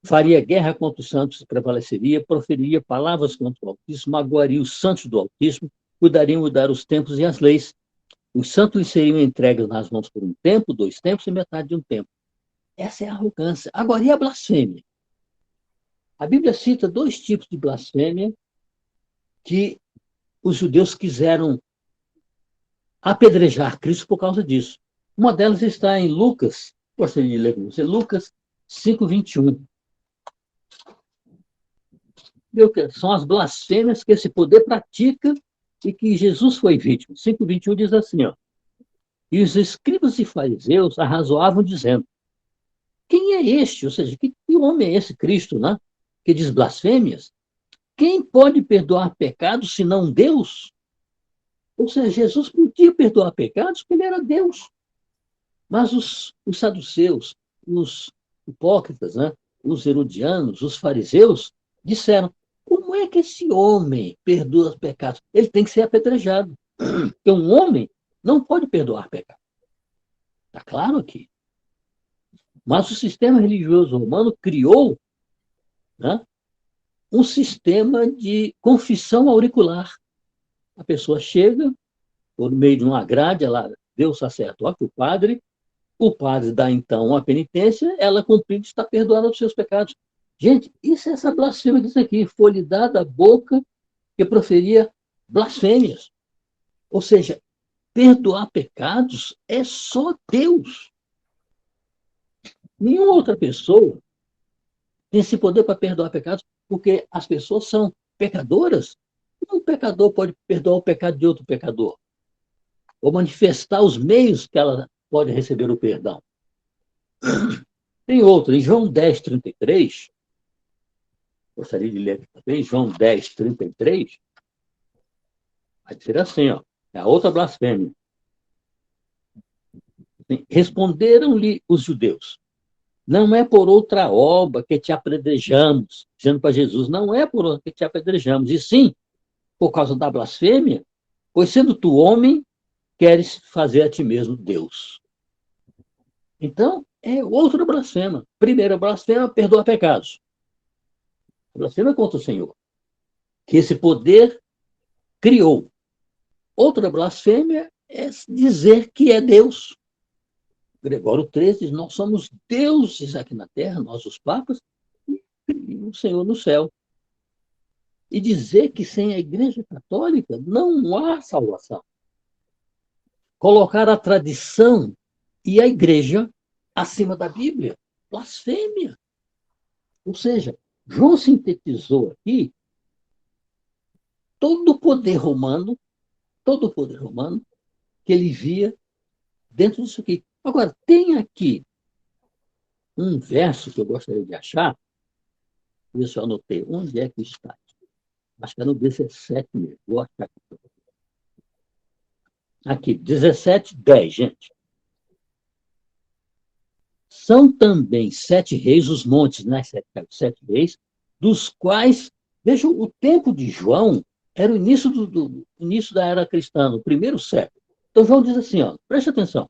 S1: faria guerra contra os santos, prevaleceria, proferiria palavras contra o Altíssimo, magoaria os santos do Altíssimo, cuidariam mudar os tempos e as leis. Os santos lhe seriam entregues nas mãos por um tempo, 2 tempos e metade de um tempo. Essa é a arrogância. Agora, e a blasfêmia? A Bíblia cita 2 tipos de blasfêmia que os judeus quiseram apedrejar Cristo por causa disso. Uma delas está em Lucas, gostaria de ler com você, Lucas 5:21. São as blasfêmias que esse poder pratica e que Jesus foi vítima. 5:21 diz assim, ó: e os escribas e fariseus arrazoavam dizendo: quem é este? Ou seja, que homem é esse Cristo, né? Que diz blasfêmias? Quem pode perdoar pecados senão Deus? Ou seja, Jesus podia perdoar pecados porque ele era Deus. Mas os saduceus, os hipócritas, né? Os herodianos, os fariseus, disseram: como é que esse homem perdoa os pecados? Ele tem que ser apedrejado. Porque um homem não pode perdoar pecados. Está claro aqui. Mas o sistema religioso romano criou, né, um sistema de confissão auricular. A pessoa chega, por meio de uma grade, ela vê o sacerdote, o padre dá então uma penitência, ela cumprindo está perdoada dos seus pecados. Gente, isso é essa blasfêmia que diz aqui: foi-lhe dada a boca que proferia blasfêmias. Ou seja, perdoar pecados é só Deus. Nenhuma outra pessoa tem esse poder para perdoar pecados, porque as pessoas são pecadoras. Um pecador pode perdoar o pecado de outro pecador, ou manifestar os meios que ela pode receber o perdão. Tem outro, em João 10:33, gostaria de ler aqui também, João 10:33, vai dizer assim, ó, é a outra blasfêmia. Responderam-lhe os judeus: não é por outra obra que te apedrejamos, dizendo para Jesus, não é por outra que te apedrejamos, e sim por causa da blasfêmia, pois sendo tu homem, queres fazer a ti mesmo Deus. Então, é outra blasfema. Primeira blasfema, perdoar pecados. A blasfema contra o Senhor, que esse poder criou. Outra blasfêmia é dizer que é Deus. Gregório XIII diz: nós somos deuses aqui na terra, nós os papas, e o Senhor no céu. E dizer que sem a Igreja Católica não há salvação. Colocar a tradição e a Igreja acima da Bíblia. Blasfêmia. Ou seja, João sintetizou aqui todo o poder romano que ele via dentro disso aqui. Agora, tem aqui um verso que eu gostaria de achar, ver se eu anotei. Onde é que está? Acho que é no 17 mesmo. Vou achar aqui, 17:10, gente. São também 7 reis os montes, né? 7 reis, dos quais, vejam, o tempo de João era o início, início da era cristã, no 1º século. Então, João diz assim, ó, preste atenção.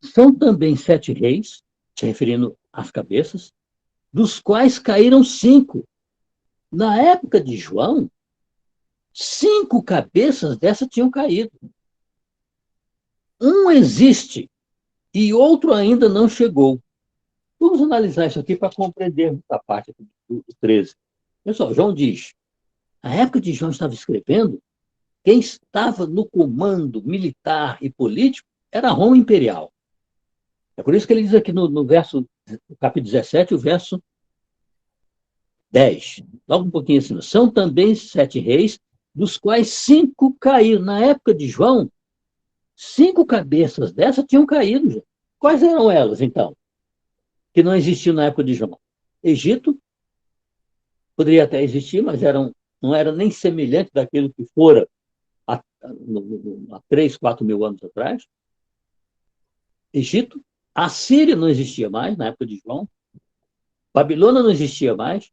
S1: São também 7 reis, se referindo às cabeças, dos quais caíram 5. Na época de João, 5 cabeças dessa tinham caído. Um existe e outro ainda não chegou. Vamos analisar isso aqui para compreender a parte do 13. Pessoal, João diz, na época de João estava escrevendo, quem estava no comando militar e político era a Roma Imperial. É por isso que ele diz aqui no capítulo 17, o verso 10. Logo um pouquinho assim. São também 7 reis, dos quais 5 caíram. Na época de João, 5 cabeças dessas tinham caído. Já. Quais eram elas, então? Que não existiam na época de João. Egito, poderia até existir, mas não era nem semelhante daquilo que fora há 3, 4 mil anos atrás. Egito. A Síria não existia mais, na época de João. Babilônia não existia mais.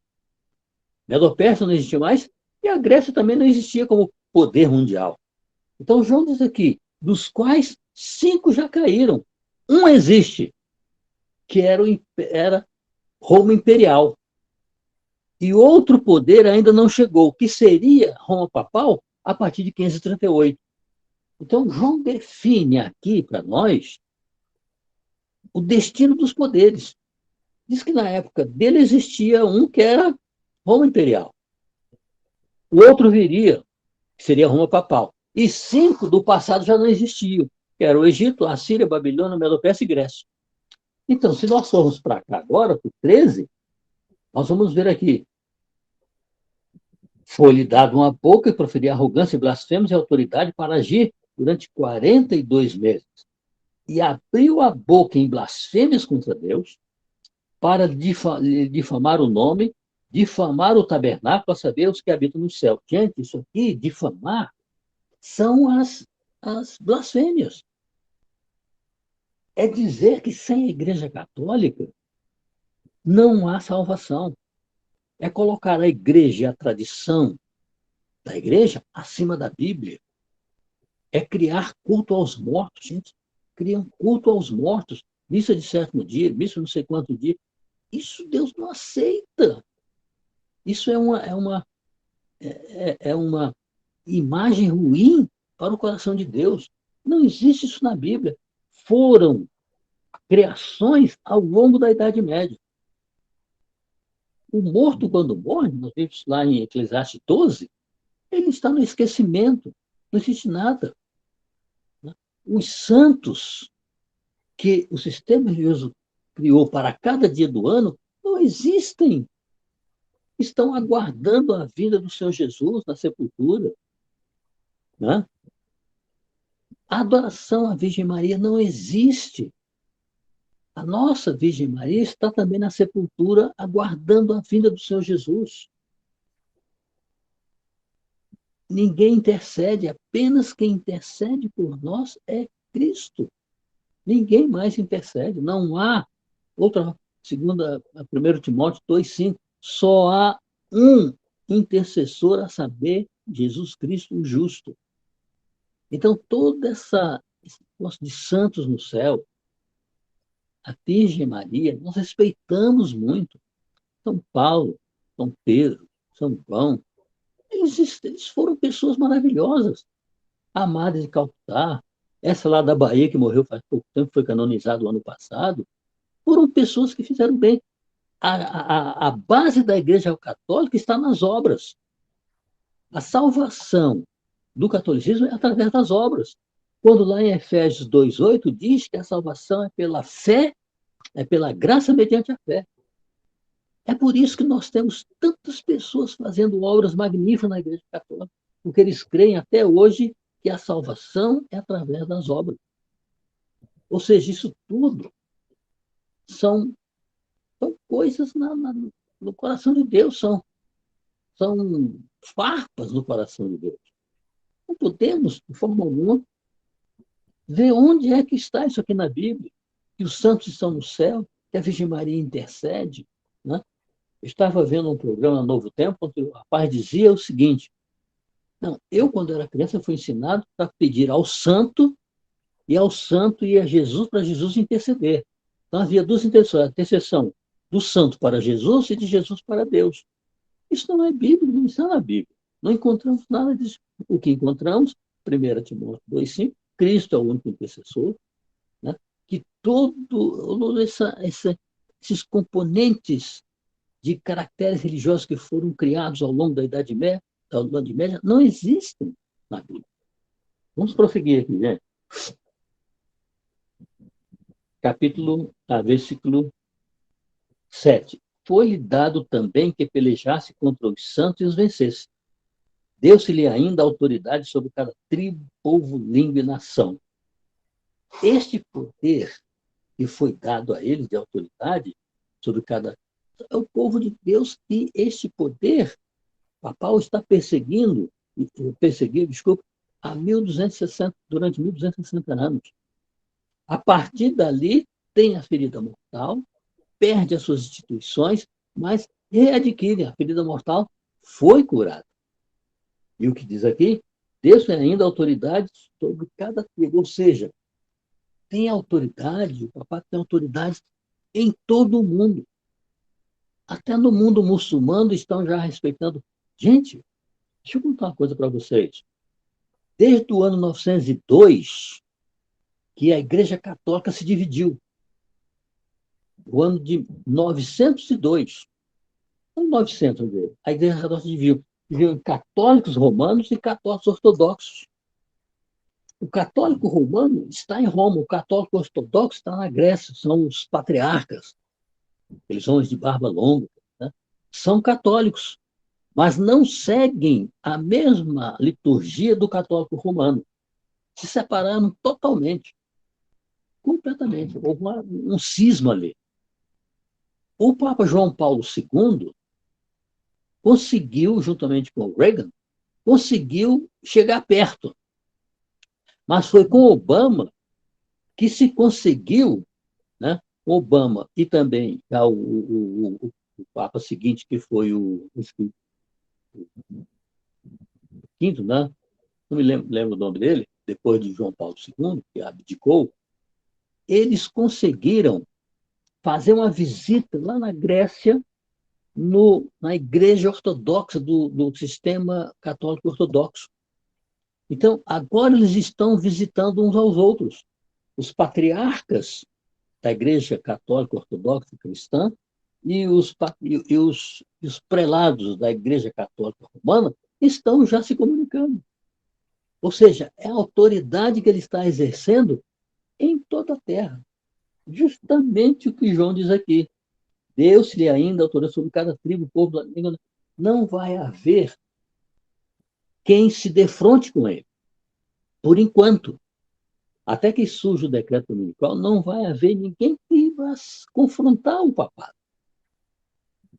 S1: Medo-Pérsia não existia mais. E a Grécia também não existia como poder mundial. Então, João diz aqui, dos quais 5 já caíram. Um existe, que era Roma Imperial. E outro poder ainda não chegou, que seria Roma Papal a partir de 538. Então, João define aqui para nós o destino dos poderes. Diz que na época dele existia um que era Roma Imperial. O outro viria, que seria Roma Papal. E 5 do passado já não existiam, que era o Egito, a Síria, a Babilônia, a Medo-Pérsia e Grécia. Então, se nós formos para cá agora, para o 13, nós vamos ver aqui. Foi-lhe dado uma boca e proferir arrogância, blasfêmios e autoridade para agir durante 42 meses. E abriu a boca em blasfêmias contra Deus, para difamar o nome, difamar o tabernáculo, a saber, os que habitam no céu. Gente, isso aqui, difamar, são as blasfêmias. É dizer que sem a Igreja Católica não há salvação. É colocar a Igreja e a tradição da Igreja acima da Bíblia. É criar culto aos mortos, gente. Criam culto aos mortos. Missa de 7º dia, missa não sei quanto dia. Isso Deus não aceita. Isso é uma imagem ruim para o coração de Deus. Não existe isso na Bíblia. Foram criações ao longo da Idade Média. O morto, quando morre, nós vimos lá em Eclesiastes 12, ele está no esquecimento. Não existe nada. Os santos que o sistema religioso criou para cada dia do ano não existem. Estão aguardando a vinda do Senhor Jesus na sepultura. Né? A adoração à Virgem Maria não existe. A nossa Virgem Maria está também na sepultura, aguardando a vinda do Senhor Jesus. Ninguém intercede, apenas quem intercede por nós é Cristo. Ninguém mais intercede. Não há outra, segundo 1 Timóteo 2,5, só há um intercessor, a saber, Jesus Cristo, o justo. Então, toda esse negócio de santos no céu, a Virgem Maria, nós respeitamos muito. São Paulo, São Pedro, São João, eles foram pessoas maravilhosas. A Madre de Calcutá, essa lá da Bahia, que morreu faz pouco tempo, foi canonizada no ano passado, foram pessoas que fizeram bem. A base da Igreja Católica está nas obras. A salvação do catolicismo é através das obras. Quando lá em Efésios 2,8 diz que a salvação é pela fé, é pela graça mediante a fé. É por isso que nós temos tantas pessoas fazendo obras magníficas na Igreja Católica, porque eles creem até hoje que a salvação é através das obras. Ou seja, isso tudo são coisas no coração de Deus, são farpas no coração de Deus. Não podemos, de forma alguma, ver onde é que está isso aqui na Bíblia, que os santos estão no céu, que a Virgem Maria intercede. Né? Eu estava vendo um programa Novo Tempo, onde o rapaz dizia o seguinte: não, eu, quando era criança, fui ensinado a pedir ao santo e a Jesus, para Jesus interceder. Então, havia duas intercessões: a intercessão do santo para Jesus e de Jesus para Deus. Isso não é Bíblia, não está na Bíblia. Não encontramos nada disso. O que encontramos, 1 Timóteo 2,5, Cristo é o único intercessor, né? Que todos esses componentes de caracteres religiosos que foram criados ao longo da Idade Média, não existem na Bíblia. Vamos prosseguir aqui, né? Versículo 7. Foi-lhe dado também que pelejasse contra os santos e os vencesse. Deu-se-lhe ainda autoridade sobre cada tribo, povo, língua e nação. Este poder que foi dado a ele de autoridade sobre cada... é o povo de Deus, e este poder, Paulo está perseguindo, a 1260, durante 1260 anos. A partir dali, tem a ferida mortal, perde as suas instituições, mas readquire. A ferida mortal foi curada. E o que diz aqui? Deus tem ainda autoridade sobre cada tribo, ou seja, tem autoridade, o Papa tem autoridade em todo o mundo. Até no mundo muçulmano estão já respeitando. Gente, deixa eu contar uma coisa para vocês. Desde o ano 902, que a Igreja Católica se dividiu. O ano de 902, não 900, a Igreja Católica se dividiu em católicos romanos e católicos ortodoxos. O católico romano está em Roma, o católico ortodoxo está na Grécia, são os patriarcas, eles são os de barba longa, né? São católicos, mas não seguem a mesma liturgia do católico romano. Se separaram totalmente, completamente. Houve um cisma ali. O Papa João Paulo II conseguiu, juntamente com o Reagan, conseguiu chegar perto. Mas foi com Obama que se conseguiu, né? Obama e também o Papa seguinte, que foi o quinto, né? Não me lembro o nome dele, depois de João Paulo II, que abdicou, eles conseguiram fazer uma visita lá na Grécia, na igreja ortodoxa do sistema católico ortodoxo. Então, agora eles estão visitando uns aos outros. Os patriarcas da igreja católica ortodoxa cristã e os prelados da igreja católica romana estão já se comunicando. Ou seja, é a autoridade que ele está exercendo em toda a terra. Justamente o que João diz aqui. Deus-lhe ainda autoridade sobre cada tribo, povo, língua. Não vai haver quem se defronte com ele. Por enquanto. Até que surja o decreto dominical, não vai haver ninguém que vá confrontar o papado.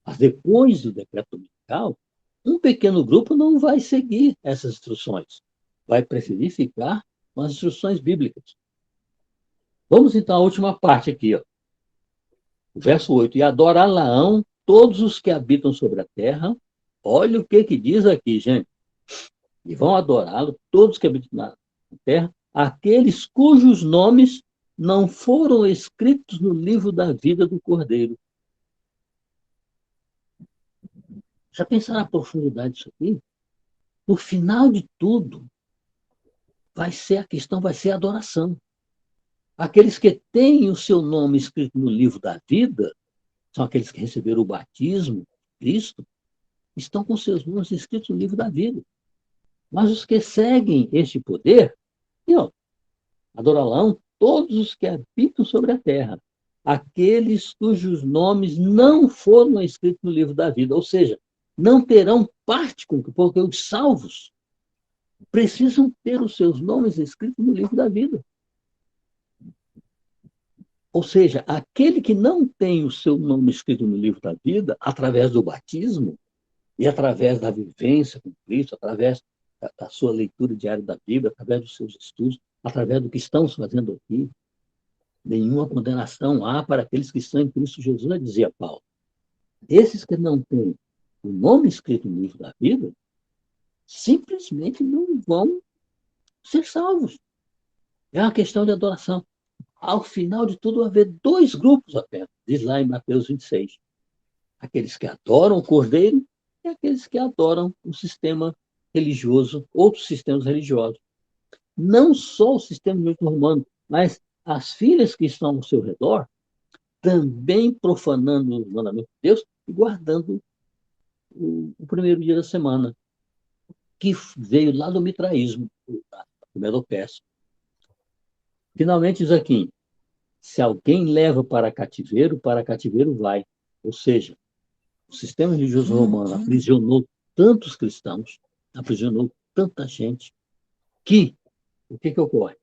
S1: Mas depois do decreto dominical, um pequeno grupo não vai seguir essas instruções. Vai preferir ficar com as instruções bíblicas. Vamos então à última parte aqui, ó. O verso 8. E adorá-la-ão todos os que habitam sobre a terra. Olha o que diz aqui, gente. E vão adorá-lo todos que habitam na terra, aqueles cujos nomes não foram escritos no livro da vida do Cordeiro. Já pensaram na profundidade disso aqui? No final de tudo, a questão vai ser a adoração. Aqueles que têm o seu nome escrito no livro da vida, são aqueles que receberam o batismo de Cristo, estão com seus nomes escritos no livro da vida. Mas os que seguem este poder, adorarão todos os que habitam sobre a terra, aqueles cujos nomes não foram escritos no livro da vida, ou seja, não terão parte com porque os salvos precisam ter os seus nomes escritos no livro da vida. Ou seja, aquele que não tem o seu nome escrito no livro da vida, através do batismo e através da vivência com Cristo, através da sua leitura diária da Bíblia, através dos seus estudos, através do que estamos fazendo aqui, nenhuma condenação há para aqueles que estão em Cristo Jesus, dizia Paulo. Esses que não têm o nome escrito no livro da vida, simplesmente não vão ser salvos. É uma questão de adoração. Ao final de tudo, vai haver dois grupos apenas, diz lá em Mateus 26. Aqueles que adoram o Cordeiro e aqueles que adoram o sistema religioso, outros sistemas religiosos. Não só o sistema religioso romano, mas as filhas que estão ao seu redor, também profanando os mandamentos de Deus e guardando o primeiro dia da semana, que veio lá do mitraísmo, do Medopécio. Finalmente diz aqui, se alguém leva para cativeiro vai. Ou seja, o sistema religioso romano aprisionou tantos cristãos, aprisionou tanta gente, que o que ocorre?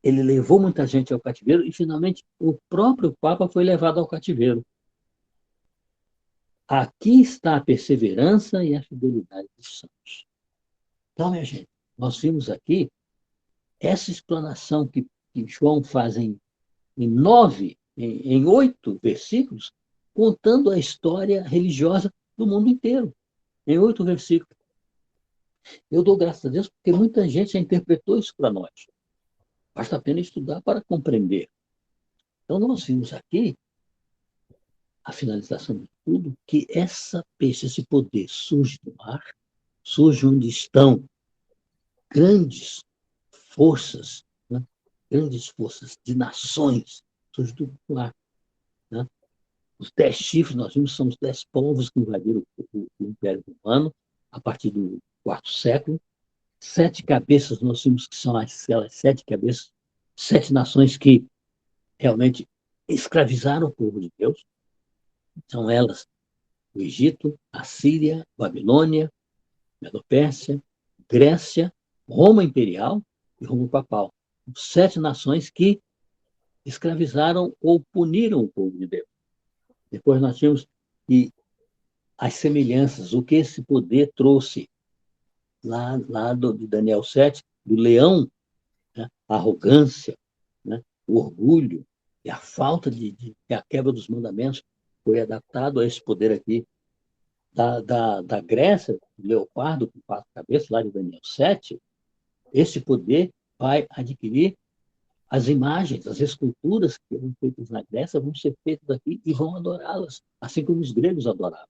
S1: Ele levou muita gente ao cativeiro e, finalmente, o próprio Papa foi levado ao cativeiro. Aqui está a perseverança e a fidelidade dos santos. Então, minha gente, nós vimos aqui essa explanação que João faz em 8 versículos, contando a história religiosa do mundo inteiro, em 8 versículos. Eu dou graças a Deus porque muita gente já interpretou isso para nós. Basta a pena estudar para compreender. Então, nós vimos aqui, a finalização de tudo, que esse poder surge do mar, surge onde estão grandes forças, né? Grandes forças de nações, surge do mar. Né? Os 10 chifres, nós vimos, são os 10 povos que invadiram o Império Romano a partir do IV século. 7 cabeças, nós vimos que são aquelas 7 cabeças, 7 nações que realmente escravizaram o povo de Deus. São elas o Egito, a Síria, Babilônia, Medo-Pérsia, Grécia, Roma Imperial e Roma Papal. 7 nações que escravizaram ou puniram o povo de Deus. Depois nós tínhamos que as semelhanças, o que esse poder trouxe lá de Daniel 7, do leão, né? A arrogância, né? O orgulho e a falta a quebra dos mandamentos foi adaptado a esse poder aqui. Da Grécia, o leopardo com 4 cabeças, lá de Daniel 7, esse poder vai adquirir as imagens, as esculturas que foram feitas na Grécia vão ser feitas aqui e vão adorá-las, assim como os gregos adoravam.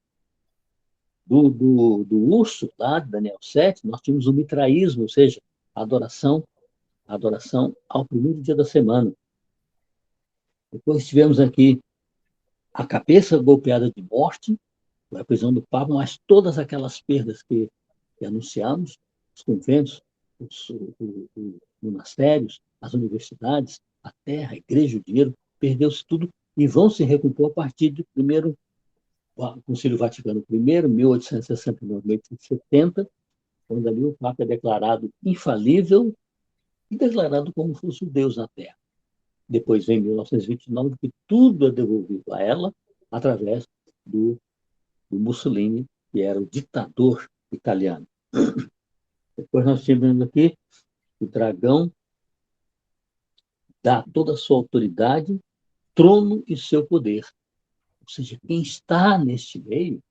S1: Do urso, lá de Daniel 7, nós tínhamos o mitraísmo, ou seja, a adoração ao primeiro dia da semana. Depois tivemos aqui a cabeça golpeada de morte, a prisão do Papa, mas todas aquelas perdas que anunciamos, os conventos, os monastérios, as universidades, a terra, a igreja, o dinheiro, perdeu-se tudo e vão se recompor a partir do primeiro Concílio Vaticano I, 1869, 1870, quando ali o Papa é declarado infalível e declarado como fosse o Deus na Terra. Depois vem 1929, que tudo é devolvido a ela através do Mussolini, que era o ditador italiano. Depois nós tivemos aqui o dragão dá toda a sua autoridade, trono e seu poder. Ou seja, quem está neste meio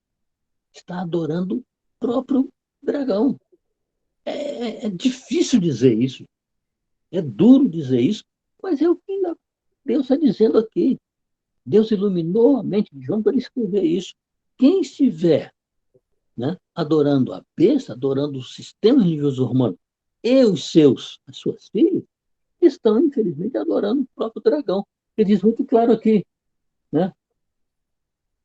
S1: está adorando o próprio dragão. É difícil dizer isso, é duro dizer isso, mas é o que Deus está dizendo aqui. Deus iluminou a mente de João para escrever isso. Quem estiver, né, adorando a besta, adorando o sistema religioso romano e as suas filhas, estão, infelizmente, adorando o próprio dragão. Ele diz muito claro aqui, né?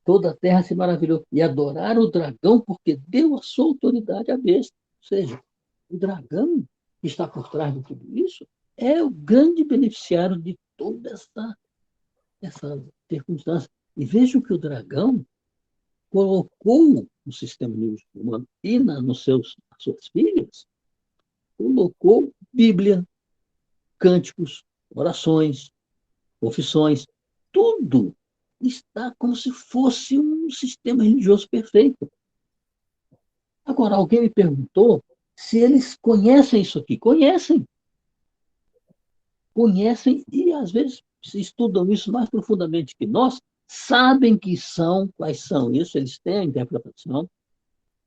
S1: Toda a terra se maravilhou e adoraram o dragão porque deu a sua autoridade à besta. Ou seja, o dragão que está por trás de tudo isso é o grande beneficiário de toda essa circunstância. E veja que o dragão colocou no sistema religioso humano e nas suas filhas, colocou Bíblia, cânticos, orações, confissões, tudo está como se fosse um sistema religioso perfeito. Agora, alguém me perguntou se eles conhecem isso aqui. Conhecem e, às vezes, estudam isso mais profundamente que nós, sabem quais são isso, eles têm a interpretação,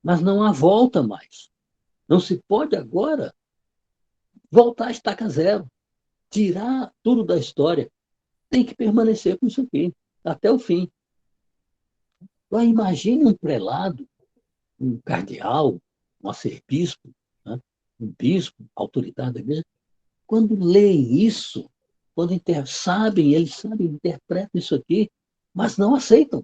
S1: mas não há volta mais. Não se pode agora voltar à estaca zero, tirar tudo da história. Tem que permanecer com isso aqui, até o fim. Agora, imagine um prelado, um cardeal, um arcebispo, né? Um bispo, autoridade da igreja, quando leem isso, quando eles sabem, interpretam isso aqui, mas não aceitam.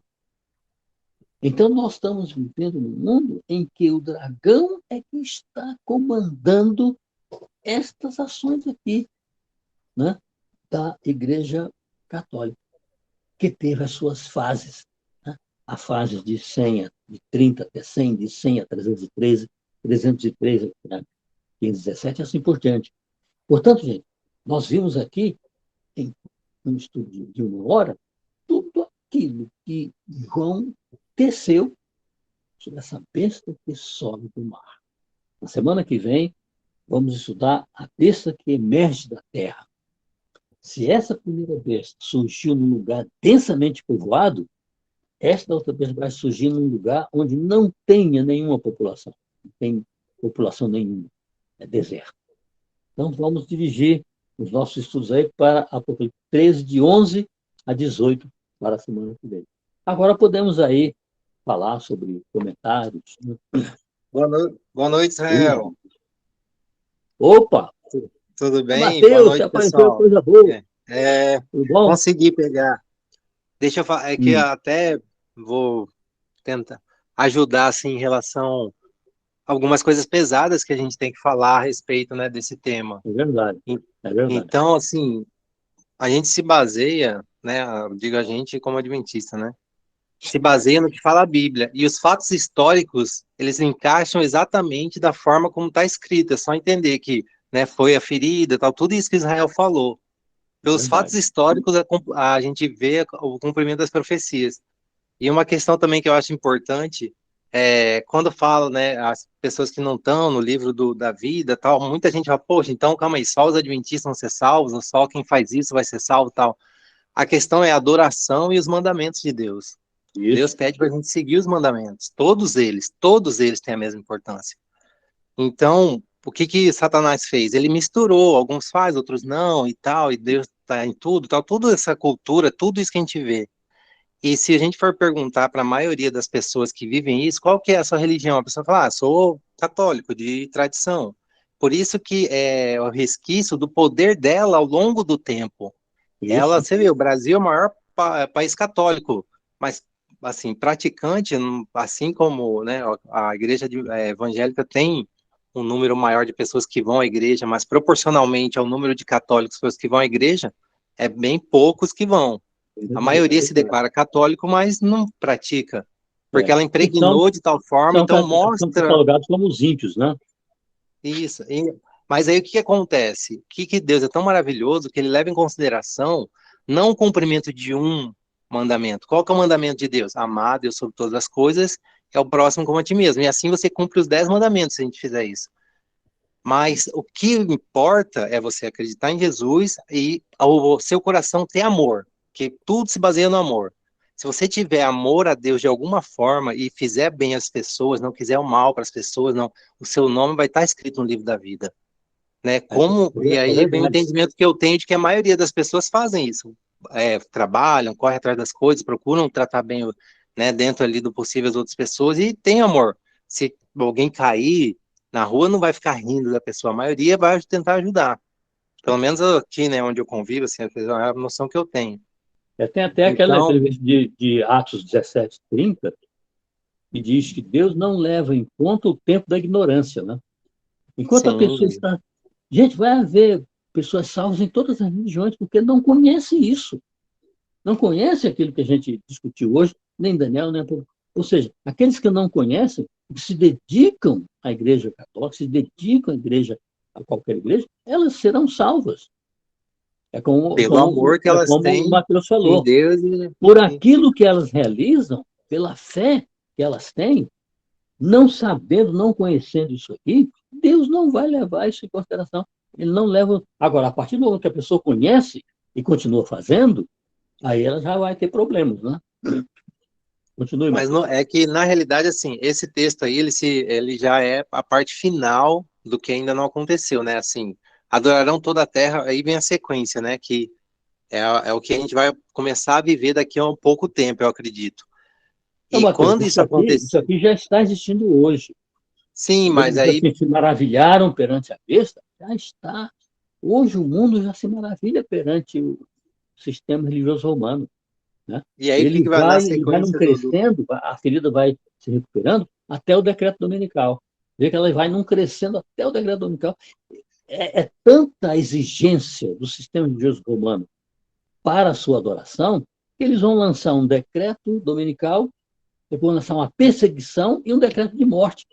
S1: Então, nós estamos vivendo num mundo em que o dragão é que está comandando estas ações aqui, né, da Igreja Católica, que teve as suas fases. Né? A fase de 100 de 30 até 100, de 100 a 313, 313 a 517, e assim por diante. Portanto, gente, nós vimos aqui, em um estudo de 1 hora, tudo aquilo que João teceu sobre essa besta que sobe do mar. Na semana que vem, vamos estudar a besta que emerge da terra. Se essa primeira besta surgiu num lugar densamente povoado, esta outra besta vai surgir num lugar onde não tenha nenhuma população. Não tem população nenhuma. É deserto. Então, vamos dirigir os nossos estudos aí para Apocalipse 13, de 11 a 18, para a semana que vem. Agora podemos aí falar sobre comentários.
S4: Boa noite, Israel.
S1: Opa!
S4: Tudo bem? Boa
S1: Mateus,
S4: noite,
S1: você apareceu,
S4: pessoal.
S1: coisa boa. Tudo bom?
S4: Consegui pegar. Deixa eu falar, é que eu até vou tentar ajudar assim, em relação a algumas coisas pesadas que a gente tem que falar a respeito, né, desse tema.
S1: É verdade. É verdade.
S4: Então, assim, a gente se baseia, né, digo a gente como adventista, né, se baseia no que fala a Bíblia. E os fatos históricos, eles encaixam exatamente da forma como está escrito. É só entender que, né, foi a ferida, tal, tudo isso que Israel falou. Pelos fatos históricos, a gente vê o cumprimento das profecias. E uma questão também que eu acho importante é quando falo, né, as pessoas que não estão no livro da vida, tal, muita gente fala, poxa, então calma aí, só os adventistas vão ser salvos, ou só quem faz isso vai ser salvo, tal. A questão é a adoração e os mandamentos de Deus. Isso. Deus pede para a gente seguir os mandamentos, todos eles têm a mesma importância. Então, o que Satanás fez? Ele misturou, alguns faz, outros não, e tal, e Deus está em tudo, tal, toda essa cultura, tudo isso que a gente vê. E se a gente for perguntar para a maioria das pessoas que vivem isso, qual que é a sua religião? A pessoa fala, sou católico, de tradição. Por isso que é o resquício do poder dela ao longo do tempo. Isso. Ela, você vê, o Brasil é o maior país católico, mas, assim, praticante, assim como, né, a igreja evangélica tem um número maior de pessoas que vão à igreja, mas proporcionalmente ao número de católicos que vão à igreja, é bem poucos que vão. A maioria se declara católico, mas não pratica, porque ela impregnou de tal forma, então mostra...
S1: São catalogados como os ímpios, né?
S4: Isso. Mas aí o que acontece? O que Deus é tão maravilhoso que ele leva em consideração não o cumprimento de um mandamento. Qual que é o mandamento de Deus? Amar Deus sobre todas as coisas, é o próximo como a ti mesmo. E assim você cumpre os 10 mandamentos se a gente fizer isso. Mas o que importa é você acreditar em Jesus e o seu coração ter amor, que tudo se baseia no amor. Se você tiver amor a Deus de alguma forma e fizer bem às pessoas, não quiser o mal para as pessoas, não, o seu nome vai estar escrito no livro da vida. Né? E aí vem o entendimento que eu tenho de que a maioria das pessoas fazem isso. Trabalham, correm atrás das coisas, procuram tratar bem, né, dentro ali do possível as outras pessoas e tem amor. Se alguém cair na rua, não vai ficar rindo da pessoa, a maioria vai tentar ajudar. Pelo menos aqui, né, onde eu convivo, assim, é a noção que eu tenho.
S1: Tem até aquela entrevista de Atos 17:30, que diz que Deus não leva em conta o tempo da ignorância, né? Enquanto a pessoa está... Gente, vai haver pessoas salvas em todas as religiões, porque não conhecem isso. Não conhecem aquilo que a gente discutiu hoje, nem Daniel, nem... Ou seja, aqueles que não conhecem, que se dedicam à igreja católica, se dedicam à igreja, a qualquer igreja, elas serão salvas.
S4: Pelo amor que elas têm
S1: o Mateus falou.
S4: Em Deus
S1: por aquilo que elas realizam, pela fé que elas têm, não sabendo, não conhecendo isso aqui, Deus não vai levar isso em consideração. Ele não leva... Agora, a partir do momento que a pessoa conhece e continua fazendo, aí ela já vai ter problemas, né? Continue,
S4: mas não, é que, na realidade, assim, esse texto aí, ele já é a parte final do que ainda não aconteceu, né? Assim, adorarão toda a terra, aí vem a sequência, né? Que é o que a gente vai começar a viver daqui a um pouco tempo, eu acredito.
S1: E Mateus, quando isso acontecer... Isso aqui já está existindo hoje.
S4: Sim, mas aí...
S1: que se maravilharam perante a besta, já está. Hoje o mundo já se maravilha perante o sistema religioso romano. Né?
S4: E aí,
S1: ele vai não crescendo, a ferida vai se recuperando até o decreto dominical. Vê que ela vai não crescendo até o decreto dominical. É tanta a exigência do sistema religioso romano para a sua adoração, que eles vão lançar um decreto dominical, depois vão lançar uma perseguição e um decreto de morte.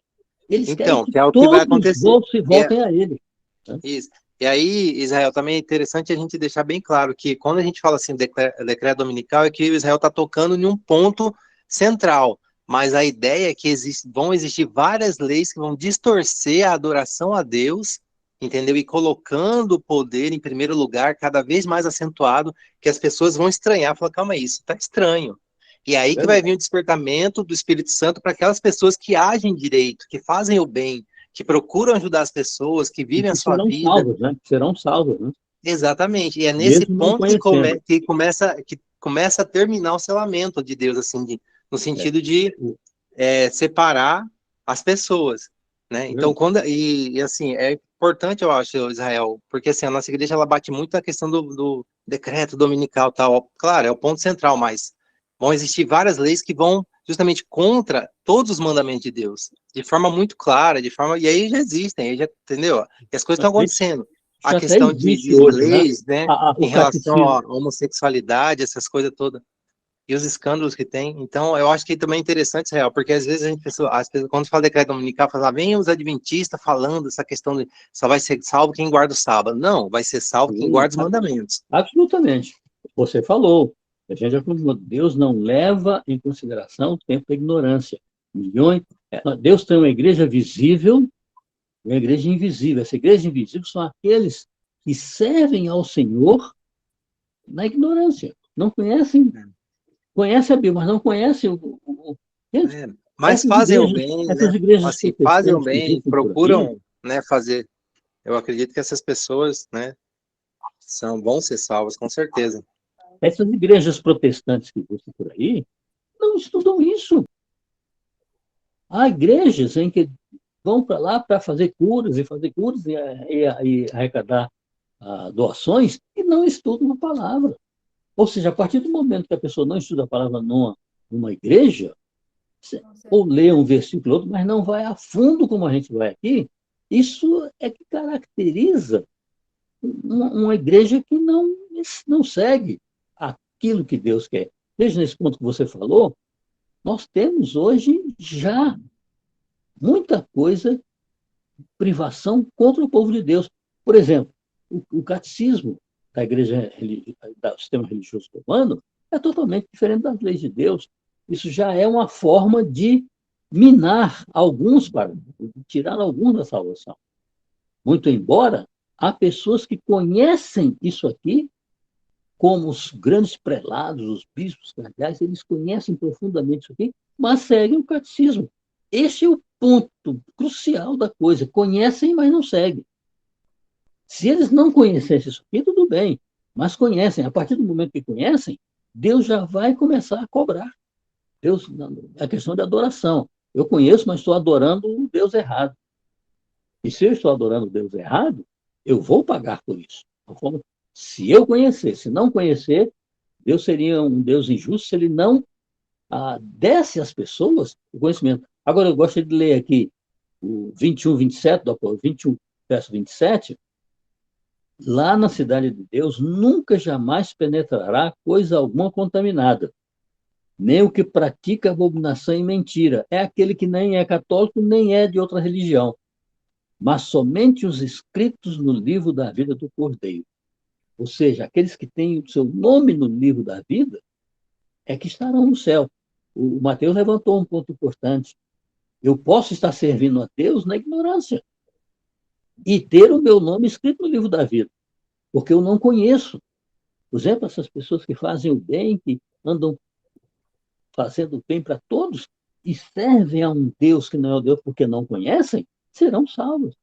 S1: Eles
S4: então,
S1: que
S4: é o que
S1: todos
S4: vai acontecer.
S1: Se voltem a ele. Né?
S4: Isso. E aí, Israel, também é interessante a gente deixar bem claro que quando a gente fala assim, decreto dominical, é que o Israel está tocando em um ponto central. mas a ideia é que vão existir várias leis que vão distorcer a adoração a Deus, entendeu? E colocando o poder em primeiro lugar, cada vez mais acentuado, que as pessoas vão estranhar, falar, calma aí, isso tá estranho. E aí que vai vir o despertamento do Espírito Santo para aquelas pessoas que agem direito, que fazem o bem, que procuram ajudar as pessoas, que vivem a
S1: Que
S4: sua
S1: serão
S4: vida.
S1: salvos, né? Que serão salvos, né?
S4: Exatamente. E é nesse
S1: Mesmo não
S4: ponto que,
S1: conhecendo.
S4: que começa a terminar o selamento de Deus, assim, no sentido de separar as pessoas, né? Então, assim, é importante, eu acho, Israel, porque assim, a nossa igreja, ela bate muito na questão do decreto dominical, tal. Claro, é o ponto central, mas vão existir várias leis que vão justamente contra todos os mandamentos de Deus, de forma muito clara, e aí já existem, aí já, entendeu? E as coisas estão acontecendo. A
S1: Isso até
S4: questão de
S1: existe hoje, né?
S4: leis, né,
S1: O
S4: em relação
S1: catecismo.
S4: à homossexualidade, essas coisas todas e os escândalos que tem. Então, eu acho que também é interessante, Israel, porque às vezes as pessoas, quando fala decreto dominical, fala, vem os adventistas falando essa questão de só vai ser salvo quem guarda o sábado. Não, vai ser salvo quem guarda os mandamentos.
S1: Absolutamente. Você falou. A gente já falou, Deus não leva em consideração o tempo da ignorância. Milhões. Deus tem uma igreja visível e uma igreja invisível. Essa igreja invisível são aqueles que servem ao Senhor na ignorância. Não conhecem a Bíblia, mas não conhecem Gente,
S4: mas fazem o bem, né?
S1: essas igrejas
S4: Assim, fazem o
S1: protestantes que
S4: bem,
S1: existem por aí,
S4: procuram, né, fazer. Eu acredito que essas pessoas, né, vão ser salvas, com certeza.
S1: essas igrejas protestantes que existem por aí, não estudam isso. Há igrejas em que vão para lá para fazer curas e arrecadar doações e não estudam a palavra. Ou seja, a partir do momento que a pessoa não estuda a palavra numa igreja, ou lê um versículo ou outro, mas não vai a fundo como a gente vai aqui, isso é que caracteriza uma igreja que não segue aquilo que Deus quer. Veja nesse ponto que você falou, nós temos hoje já muita coisa, privação contra o povo de Deus. Por exemplo, o catecismo da igreja, do sistema religioso romano, é totalmente diferente das leis de Deus. Isso já é uma forma de minar alguns, tirar alguns da salvação. Muito embora há pessoas que conhecem isso aqui, como os grandes prelados, os bispos cardeais, eles conhecem profundamente isso aqui, mas seguem o catecismo. Esse é o ponto crucial da coisa. Conhecem, mas não seguem. Se eles não conhecessem isso aqui, tudo bem, mas conhecem. A partir do momento que conhecem, Deus já vai começar a cobrar. Deus, a questão de adoração. Eu conheço, mas estou adorando o Deus errado. E se eu estou adorando o Deus errado, eu vou pagar por isso. Se eu conhecer, se não conhecer, Deus seria um Deus injusto se ele não desse às pessoas o conhecimento. Agora, eu gosto de ler aqui o 21, 27 do Apocalipse, 21, verso 27. Lá na cidade de Deus, nunca jamais penetrará coisa alguma contaminada, nem o que pratica abominação e mentira. É aquele que nem é católico, nem é de outra religião, mas somente os escritos no livro da vida do Cordeiro. Ou seja, aqueles que têm o seu nome no livro da vida é que estarão no céu. O Mateus levantou um ponto importante. Eu posso estar servindo a Deus na ignorância e ter o meu nome escrito no livro da vida, porque eu não conheço. Por exemplo, essas pessoas que fazem o bem, que andam fazendo o bem para todos e servem a um Deus que não é o Deus porque não conhecem, serão salvos.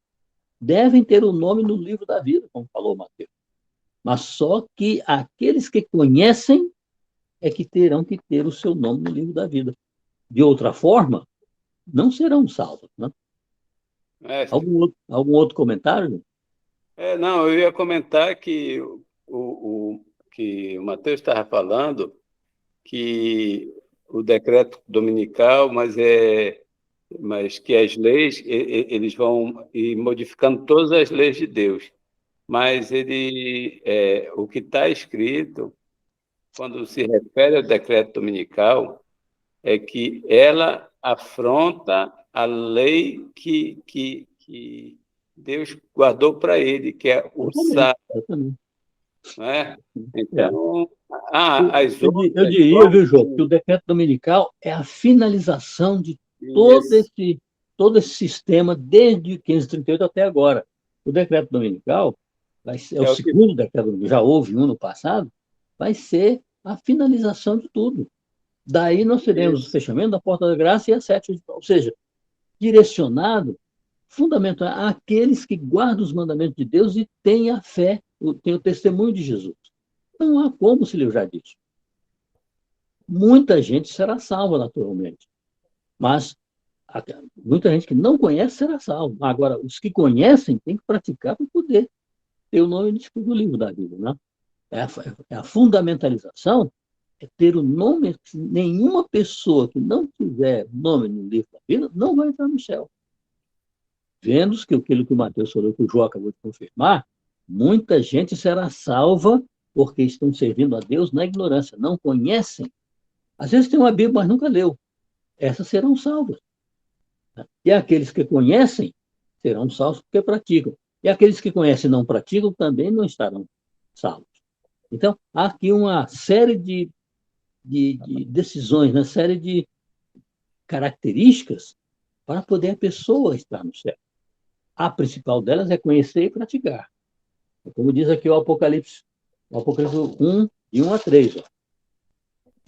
S1: Devem ter o nome no livro da vida, como falou Mateus. Mas só que aqueles que conhecem é que terão que ter o seu nome no livro da vida. De outra forma, não serão salvos. Né? Algum outro comentário?
S3: Não, eu ia comentar que que o Mateus estava falando, que o decreto dominical, mas que as leis, eles vão ir modificando todas as leis de Deus. Mas o que está escrito, quando se refere ao decreto dominical, é que ela afronta a lei que Deus guardou para ele, que é o sábado. não é?
S1: É.
S3: Então, as
S1: Eu
S3: outras
S1: diria, viu, João, que
S3: formas.
S1: o decreto dominical é a finalização de todo
S3: Isso,
S1: esse, todo esse sistema desde 1538 até agora. O decreto dominical é o
S3: é o que.
S1: segundo decreto dominical, já houve um no passado, vai ser a finalização de tudo. Daí nós teremos o
S3: Isso.
S1: fechamento da porta da graça e a sete, ou seja, direcionado, fundamental àqueles que guardam os mandamentos de Deus e têm a fé, têm o testemunho de Jesus. Não há como se livrar disso. Muita gente será salva, naturalmente, mas muita gente que não conhece será salva. Agora, os que conhecem têm que praticar para poder ter o nome do livro da Bíblia. Né? É a fundamentalização é ter o nome. Nenhuma pessoa que não tiver nome no livro da Bíblia não vai entrar no céu. Vendo que aquilo que o Mateus falou, que o João acabou de confirmar, muita gente será salva porque estão servindo a Deus na ignorância, não conhecem. Às vezes tem uma Bíblia, mas nunca leu. Essas serão salvas. E aqueles que conhecem serão salvos porque praticam. E aqueles que conhecem e não praticam também não estarão salvos. Então, há aqui uma série de decisões, uma série de características para poder a pessoa estar no céu. A principal delas é conhecer e praticar. Como diz aqui o Apocalipse 1, de 1 a 3. Ó.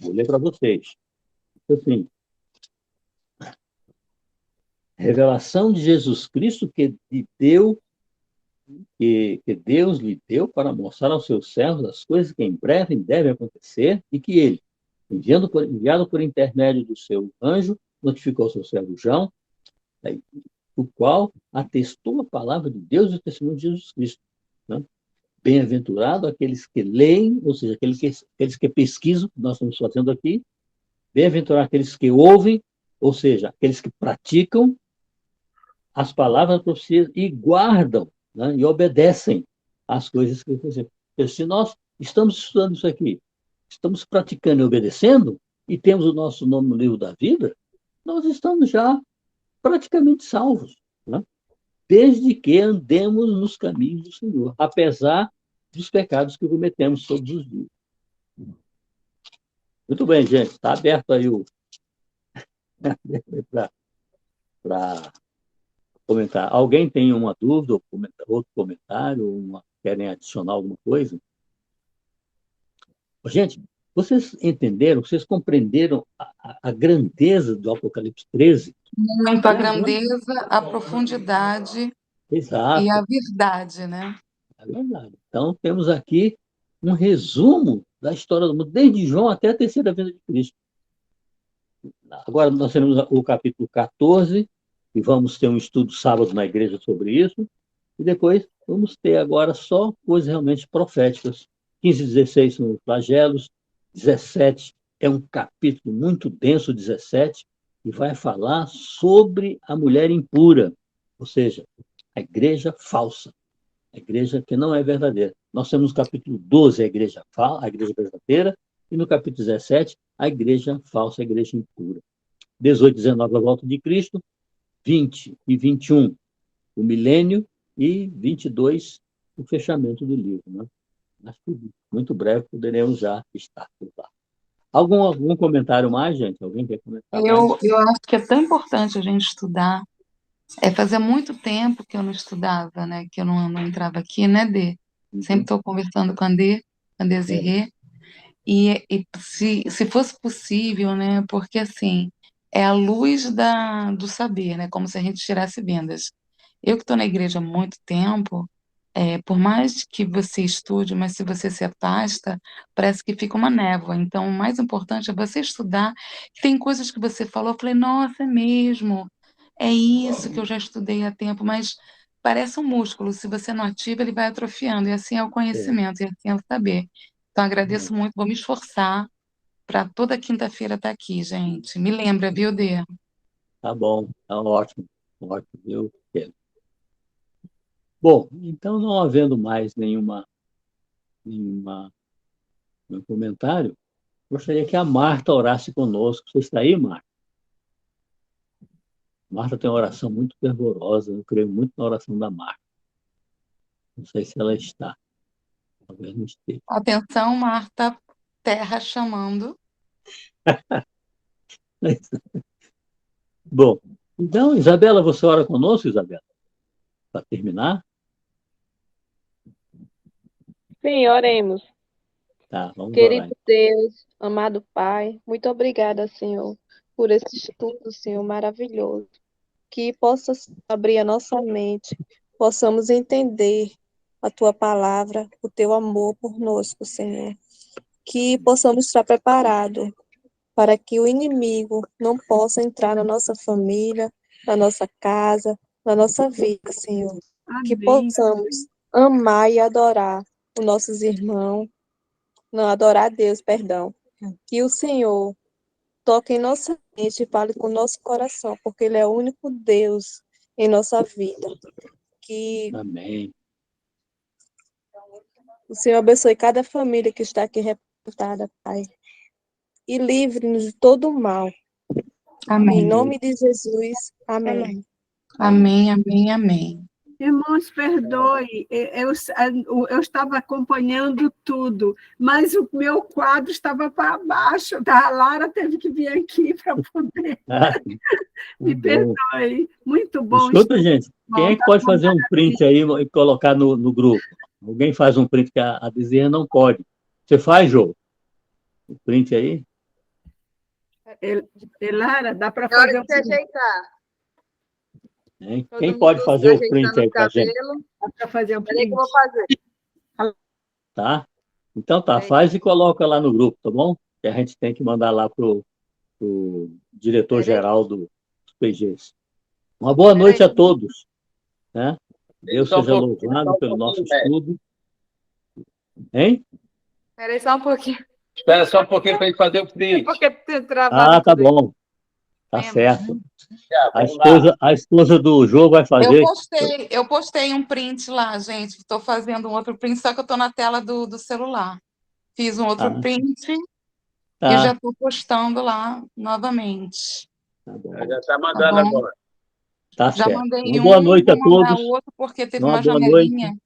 S1: Vou ler para vocês. Assim, revelação de Jesus Cristo que Deus lhe deu para mostrar aos seus servos as coisas que em breve devem acontecer e que ele, enviado por intermédio do seu anjo, notificou ao seu servo João, o qual atestou a palavra de Deus e o testemunho de Jesus Cristo. Né? Bem-aventurado aqueles que leem, ou seja, aqueles que pesquisam, que nós estamos fazendo aqui, bem-aventurado aqueles que ouvem, ou seja, aqueles que praticam as palavras da profecia e guardam, né, e obedecem às coisas que aconteceram. Se nós estamos estudando isso aqui, estamos praticando e obedecendo, e temos o nosso nome no livro da vida, nós estamos já praticamente salvos, né? Desde que andemos nos caminhos do Senhor, apesar dos pecados que cometemos todos os dias. Muito bem, gente, está aberto aí para comentar. Alguém tem uma dúvida, ou outro comentário, querem adicionar alguma coisa? Gente, vocês entenderam, vocês compreenderam a grandeza do Apocalipse 13?
S5: Muito a grandeza, a profundidade e a
S1: Exato,
S5: verdade, né?
S1: é verdade. Então, temos aqui um resumo da história do mundo, desde João até a terceira vinda de Cristo. Agora, nós teremos o capítulo 14, e vamos ter um estudo sábado na igreja sobre isso, e depois vamos ter agora só coisas realmente proféticas. 15 e 16 são os flagelos, 17 é um capítulo muito denso, 17, e vai falar sobre a mulher impura, ou seja, a igreja falsa, a igreja que não é verdadeira. Nós temos no capítulo 12 a igreja verdadeira, e no capítulo 17, a igreja falsa, a igreja impura. 18 e 19, a volta de Cristo, 20 e 21, o milênio, e 22, o fechamento do livro. Né? Acho que muito breve poderemos já estar por lá. Algum comentário mais, gente? Alguém quer comentar mais?
S5: Eu acho que é tão importante a gente estudar. Fazia muito tempo que eu não estudava, né? Que eu não entrava aqui, né, Dê? Sempre estou conversando com a
S1: É,
S5: Desirê. E se fosse possível, né? Porque assim, é a luz do saber, né? Como se a gente tirasse vendas. Eu que estou na igreja há muito tempo, por mais que você estude, mas se você se afasta, parece que fica uma névoa. Então, o mais importante é você estudar. Tem coisas que você falou, eu falei, nossa, é mesmo. É isso que eu já estudei há tempo, mas parece um músculo. Se você não ativa, ele vai atrofiando. E assim é o
S1: é,
S5: conhecimento, e assim é o saber. Então, agradeço muito, vou me esforçar para toda quinta-feira estar aqui, gente. Me lembra, viu, Dê?
S1: tá bom, tá ótimo, ótimo, eu quero. Bom, então, não havendo mais nenhuma, nenhum comentário, gostaria que a Marta orasse conosco. Você está aí, Marta? Marta tem uma oração muito fervorosa, eu creio muito na oração da Marta. Não sei se ela está. Talvez não esteja.
S5: Atenção, Marta, terra chamando.
S1: Bom, então, Isabela, você ora conosco, Isabela? Para terminar?
S6: Sim, oremos.
S1: Tá, vamos
S6: Querido
S1: orar.
S6: Deus, amado Pai, muito obrigada, Senhor, por esse estudo, Senhor, maravilhoso. Que possa abrir a nossa mente, possamos entender a Tua palavra, o Teu amor por nós, Senhor. Que possamos estar preparados para que o inimigo não possa entrar na nossa família, na nossa casa, na nossa vida, Senhor. Que
S2: Amém.
S6: possamos amar e adorar os nossos irmãos, não adorar a Deus, perdão. Que o Senhor toque em nossa mente e fale com o nosso coração, porque Ele é o único Deus em nossa vida. Que
S1: Amém.
S6: o Senhor abençoe cada família que está aqui representada, Pai. E livre-nos de todo o mal.
S5: Amém.
S6: Em nome de Jesus. Amém.
S5: Amém, amém, amém.
S2: Irmãos, perdoe, eu estava acompanhando tudo, mas o meu quadro estava para baixo. A Lara teve que vir aqui para poder. Me perdoe. Muito bom.
S1: Escuta, gente, quem é que pode fazer um print aí e colocar no grupo? Alguém faz um print que a Bezerra não pode. Você faz, Jô? O print aí?
S2: Lara, dá para
S7: Na hora
S2: fazer
S7: de se ajeitar.
S1: Hein?
S7: Todo
S1: Quem
S7: mundo
S1: pode fazer o print
S7: ajeitando
S1: aí
S7: o
S1: pra gente?
S7: cabelo.
S2: Dá para fazer um
S7: Peraí que eu
S2: print.
S7: vou fazer.
S1: Tá? Então tá,
S7: Peraí.
S1: faz e coloca lá no grupo, tá bom? Que a gente tem que mandar lá pro diretor-geral dos PGs. Uma boa noite a todos. Né? Deus seja louvado pelo nosso estudo. Hein?
S7: Peraí só um pouquinho.
S3: Espera só um pouquinho para ele fazer o print.
S7: Porque tem travado
S1: Ah, tá
S7: tudo aí.
S1: bom. Tá certo. A
S3: Vamos lá.
S1: esposa do Jô vai fazer.
S5: Eu postei um print lá, gente. Estou fazendo um outro print, só que eu estou na tela do celular. Fiz um outro print e já
S1: Tá,
S5: estou postando lá novamente.
S1: tá bom.
S3: Já está mandando
S5: bom.
S3: agora.
S1: Tá
S5: Já
S1: certo.
S5: mandei
S1: Uma boa noite a
S5: vou mandar
S1: todos.
S5: outro porque teve
S1: Uma
S5: uma
S1: boa
S5: janelinha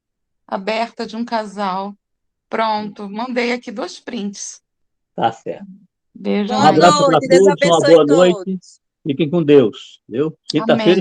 S5: aberta de um casal. Pronto, mandei aqui 2 prints.
S1: Tá certo.
S5: Beijo.
S1: Um
S6: Boa
S1: abraço para
S6: noite. Deus
S1: todos, uma
S6: abençoe
S1: boa noite.
S6: todos.
S1: Fiquem com Deus. Viu? Quinta-feira
S5: Amém.